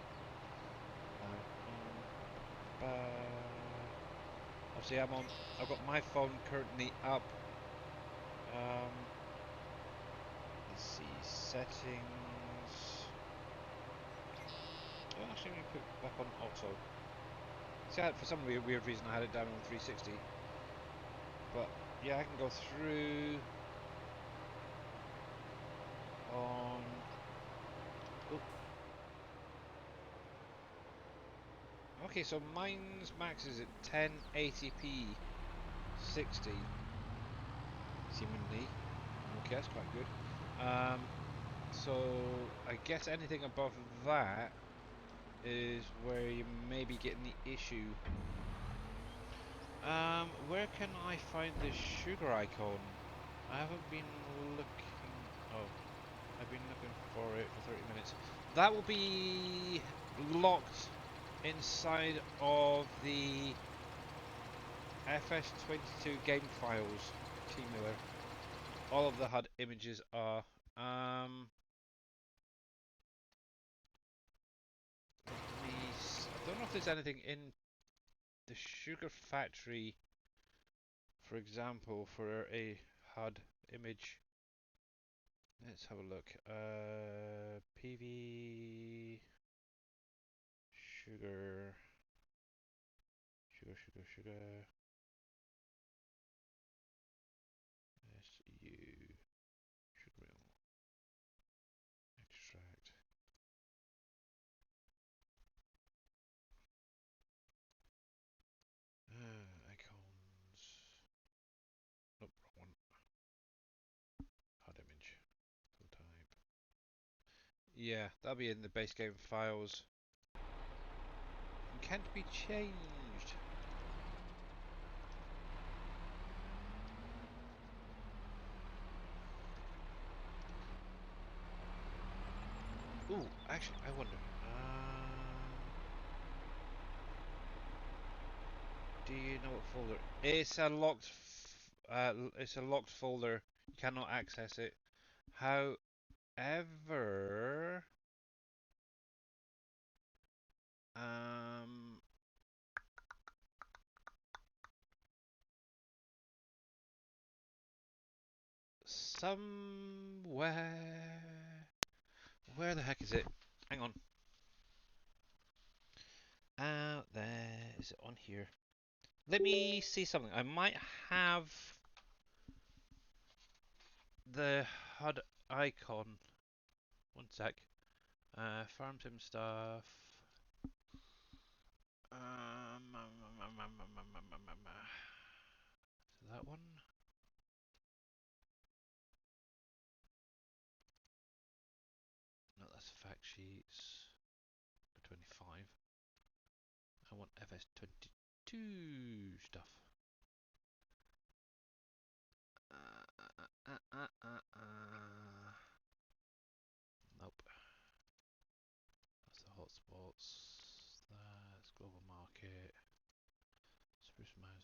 Obviously I've got my phone currently up. Let's see, settings. Oh, actually, let me put it back on auto. See, for some weird reason I had it down on 360. But yeah, I can go through on. Oh. Okay, so mine's max is at 1080p 60 seemingly. Okay, that's quite good. So I guess anything above that is where you may be getting the issue. Where can I find this sugar icon? I haven't been looking. Oh, I've been looking for it for 30 minutes. That will be locked inside of the FS22 game files, T Miller. All of the HUD images are. I don't know if there's anything in the Sugar Factory, for example, for a HUD image. Let's have a look. PV Sugar sugar, sugar. SU, sugar extract. Icons. Nope, wrong one. HUD image. Full type. Yeah, that'll be in the base game files. And can't be changed. Ooh, actually, I wonder. Do you know what folder? It's a locked. It's a locked folder. You cannot access it. However, um, somewhere. Where the heck is it? Hang on. Out there. Is it on here? Let me see something. I might have the HUD icon. One sec. Farm sim stuff. So that one. No, that's FactSheets. 25. I want FS22 stuff. Nope. That's the hotspots. That's global market. Spruce Mountain.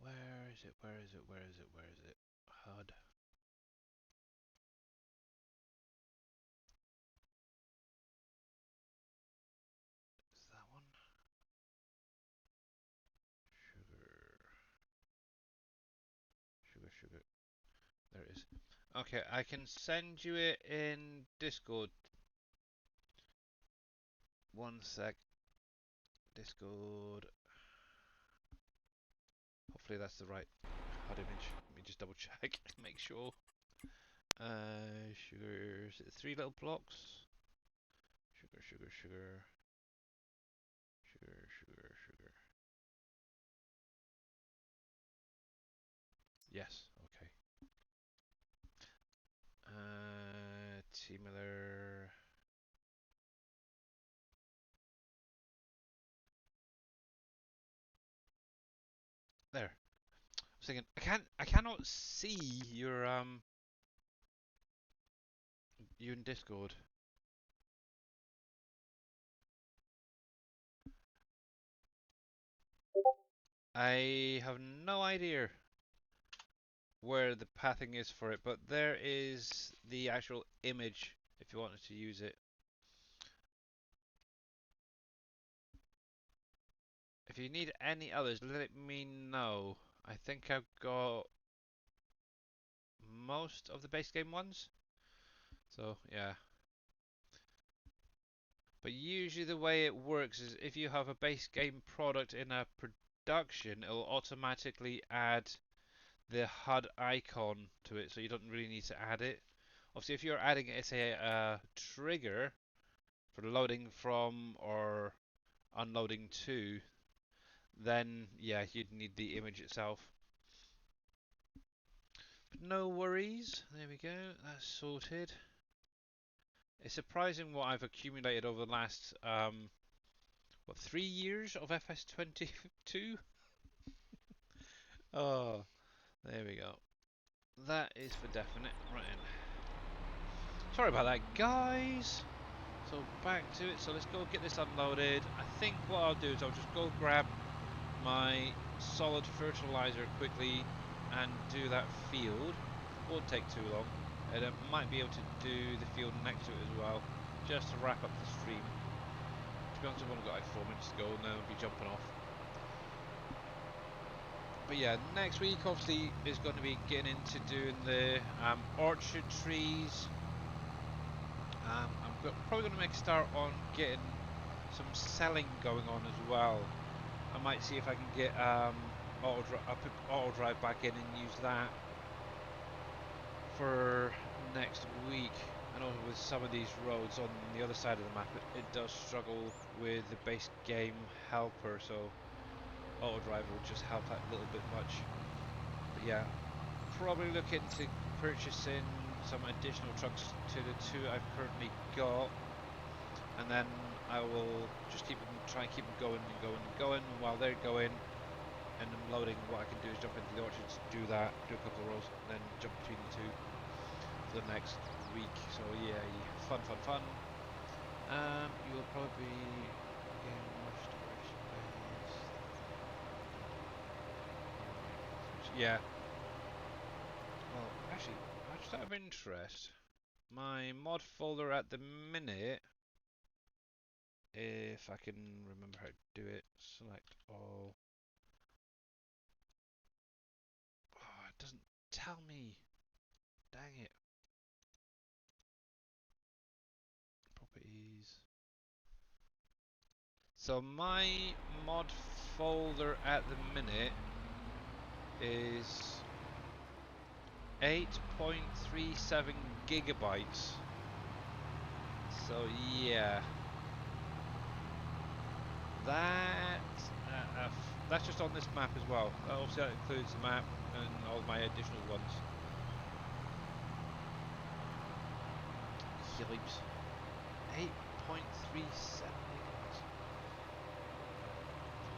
Where is it? Where is it? Where is it? Where is it? HUD. Is that one? Sugar. Sugar, sugar. There it is. Okay, I can send you it in Discord. One sec. Discord. Hopefully that's the right HUD image. Let me just double check. Make sure. Sugar. Is it 3 little blocks? Sugar, sugar, sugar. Sugar, sugar, sugar. Yes, okay. T Miller. There. I was thinking I cannot see you in Discord. I have no idea where the pathing is for it, but there is the actual image if you wanted to use it. If you need any others, let me know. I think I've got most of the base game ones. So, yeah. But usually the way it works is if you have a base game product in a production, it'll automatically add the HUD icon to it, so you don't really need to add it. Obviously, if you're adding, say, a trigger for loading from or unloading to, then yeah, you'd need the image itself. But no worries. There we go. That's sorted. It's surprising what I've accumulated over the last, what, 3 years of FS22? Oh, there we go. That is for definite. Right in. Sorry about that, guys. So back to it. So let's go get this unloaded. I think what I'll do is I'll just go grab my solid fertilizer quickly and do that field. Won't take too long. And I might be able to do the field next to it as well, just to wrap up the stream. To be honest, I've only got like 4 minutes to go and then I'll be jumping off. But yeah, next week obviously is going to be getting into doing the orchard trees. Probably going to make a start on getting some selling going on as well. I might see if I can get I'll put auto drive back in and use that for next week. I know with some of these roads on the other side of the map, it does struggle with the base game helper, so auto drive will just help that a little bit much. But yeah, probably look into purchasing some additional trucks to the two I've currently got, and then I will just try and keep them going and going and going. And while they're going and I'm loading, what I can do is jump into the orchards, do that, do a couple of rows, and then jump between the two for the next week. So yeah, fun, fun, fun. You will probably get more storage space. Yeah. Well, actually, just out of interest, my mod folder at the minute, if I can remember how to do it, select all. Oh, it doesn't tell me. Dang it. Properties. So my mod folder at the minute is 8.37 gigabytes. So yeah, that that's just on this map as well. Obviously that includes the map and all my additional ones. Yipes. 8.37 gigabytes.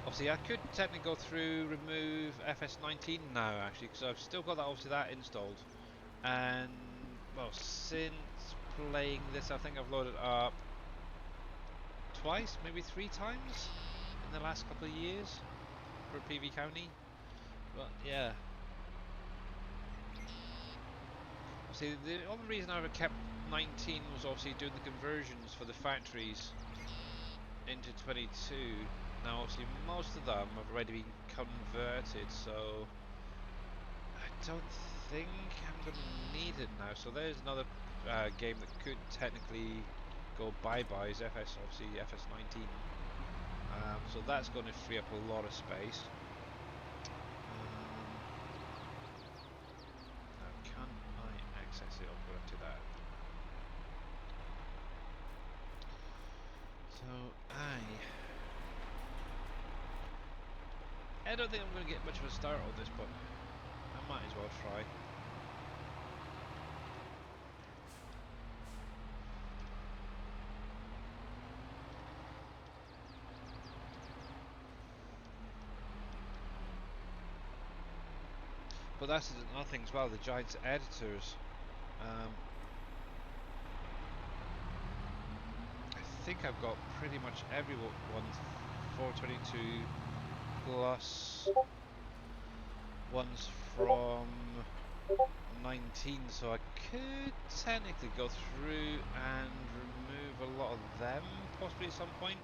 Obviously I could technically go through remove FS19 now actually, because I've still got that installed, and well, since playing this I think I've loaded up twice, maybe 3 times in the last couple of years for PV County. But yeah, see, the only reason I ever kept 19 was obviously doing the conversions for the factories into 22. Now obviously most of them have already been converted, so I don't think I'm going to need it now. So there's another game that could technically go bye-bye, is obviously FS19. So that's going to free up a lot of space. Now can I access it? I'll go to that. So I don't think I'm going to get much of a start on this, but I might as well try. But that's another thing as well, the Giants editors. I think I've got pretty much every one 422 plus ones from 19, so I could technically go through and remove a lot of them possibly at some point.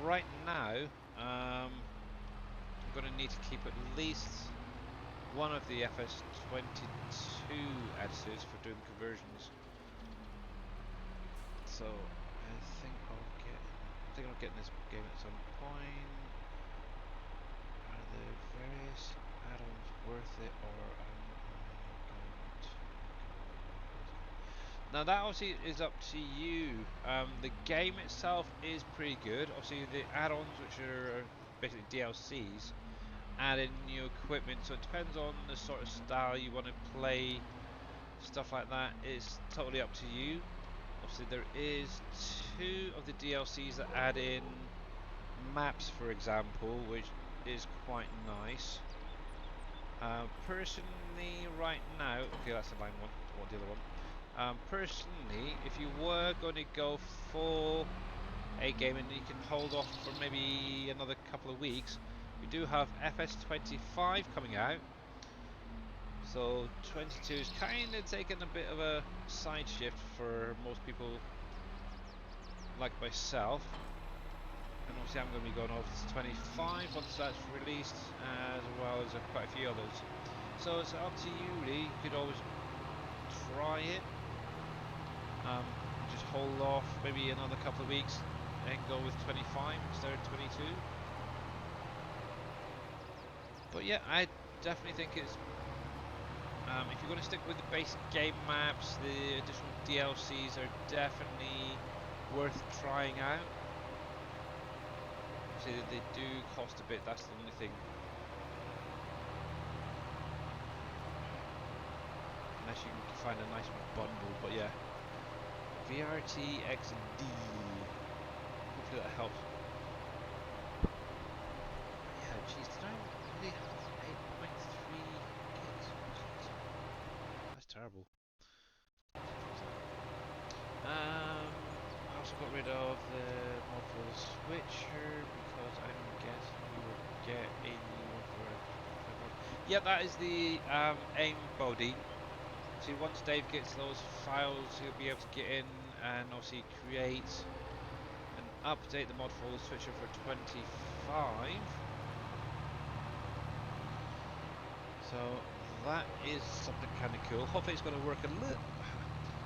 Right now, I'm going to need to keep at least one of the FS22 editors for doing conversions. So I think I'll get in this game at some point. Are the various add-ons worth it, or am I going to go? Now that obviously is up to you. The game itself is pretty good. Obviously the add-ons, which are basically DLCs, add in new equipment, so it depends on the sort of style you want to play. Stuff like that is totally up to you. Obviously there is 2 of the DLCs that add in maps, for example, which is quite nice. Personally right now, okay, that's the line one, or the other one. Personally, if you were going to go for a game and you can hold off for maybe another couple of weeks, we do have FS25 coming out. So 22 is kind of taking a bit of a side shift for most people like myself. And obviously I'm going to be going over to 25 once that's released, as well as quite a few others. So it's up to you really. You could always try it. Just hold off maybe another couple of weeks and go with 25 instead of 22. But yeah, I definitely think it's if you're going to stick with the basic game maps, the additional DLCs are definitely worth trying out. See, they do cost a bit, that's the only thing. Unless you can find a nice bundle, but yeah. VRTXD. Hopefully that helps. Yeah, jeez, did I really have 8.3 gigs? That's terrible. I also got rid of the mod for the switcher because I'm guessing you will get a new one for it. Yeah, that is the aim body. See, once Dave gets those files, he'll be able to get in and obviously create and update the mod for the switcher for 25. So that is something kind of cool. Hopefully it's going to work a little.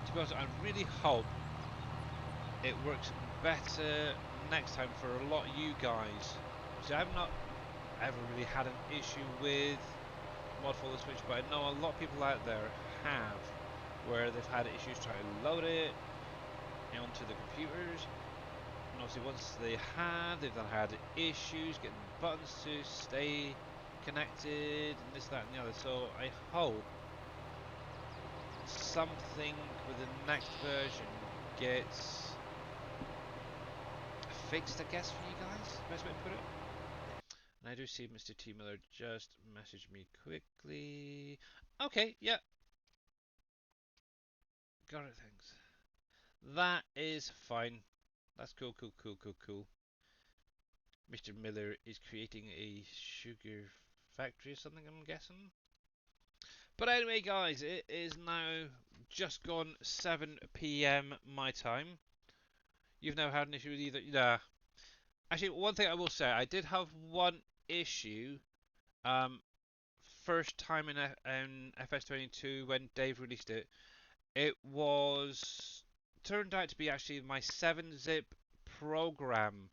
To be honest, I really hope it works better next time for a lot of you guys. See, I've not ever really had an issue with mod for the Switch, but I know a lot of people out there have, where they've had issues trying to load it onto the computers. And obviously once they have, they've then had issues getting the buttons to stay connected and this, that and the other. So I hope something with the next version gets fixed, I guess, for you guys. Best way to put it. And I do see Mr. T Miller just message me quickly. Okay, yeah. Got it, thanks. That is fine. That's cool, cool, cool, cool, cool. Mr. Miller is creating a sugar factory or something, I'm guessing. But anyway, guys, it is now just gone 7 p.m. my time. You've never had an issue with either. Nah. Actually, one thing I will say, I did have one issue. Um, First time in FS22 when Dave released it. It was turned out to be actually my 7-zip program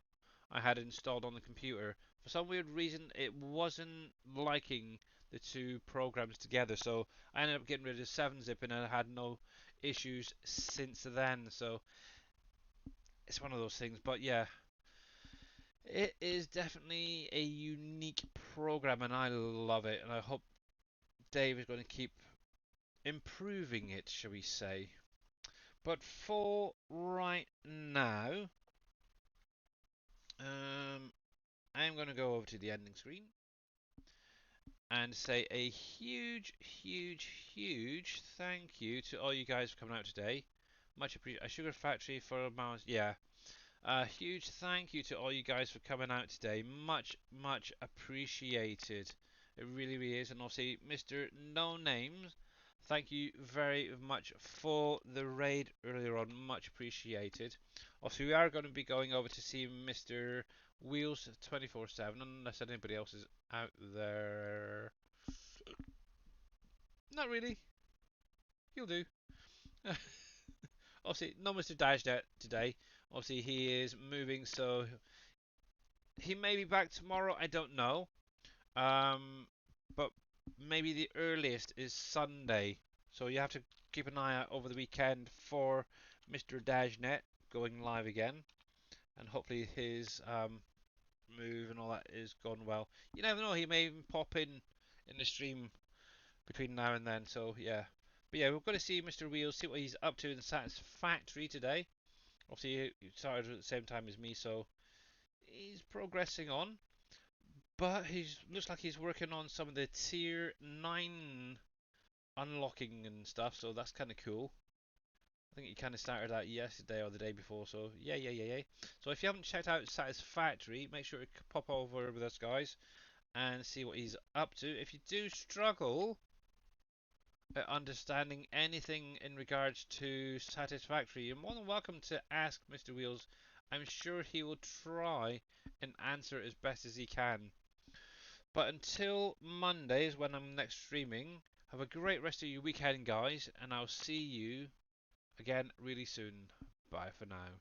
I had installed on the computer. For some weird reason, it wasn't liking the two programs together, so I ended up getting rid of 7-zip and I had no issues since then. So it's one of those things, but yeah, it is definitely a unique program and I love it, and I hope Dave is going to keep improving it, shall we say. But for right now, I'm going to go over to the ending screen and say a huge, huge, huge thank you to all you guys for coming out today. Much appreciated. A Sugar Factory for a mouse. Yeah. A huge thank you to all you guys for coming out today. Much, much appreciated. It really, really is. And obviously, Mr. No Names, thank you very much for the raid earlier on. Much appreciated. Obviously, we are going to be going over to see Mr. Wheels 24/7, unless anybody else is out there. Not really. You'll do. Obviously, no Mr. Dashnet today. Obviously, he is moving, so he may be back tomorrow. I don't know. But maybe the earliest is Sunday. So you have to keep an eye out over the weekend for Mr. Dashnet going live again, and hopefully his move and all that is gone well. You never know. He may even pop in the stream between now and then. So yeah. But yeah, we're going to see Mr. Wheels, see what he's up to in Satisfactory today. Obviously, he started at the same time as me, so he's progressing on. But he looks like he's working on some of the tier 9 unlocking and stuff, so that's kind of cool. I think he kind of started that yesterday or the day before, so yeah, yeah, yeah, yeah. So if you haven't checked out Satisfactory, make sure to pop over with us, guys, and see what he's up to. If you do struggle at understanding anything in regards to Satisfactory, you're more than welcome to ask Mr. Wheels I'm sure he will try and answer as best as he can. But until Mondays when I'm next streaming, have a great rest of your weekend, guys, and I'll see you again really soon. Bye for now.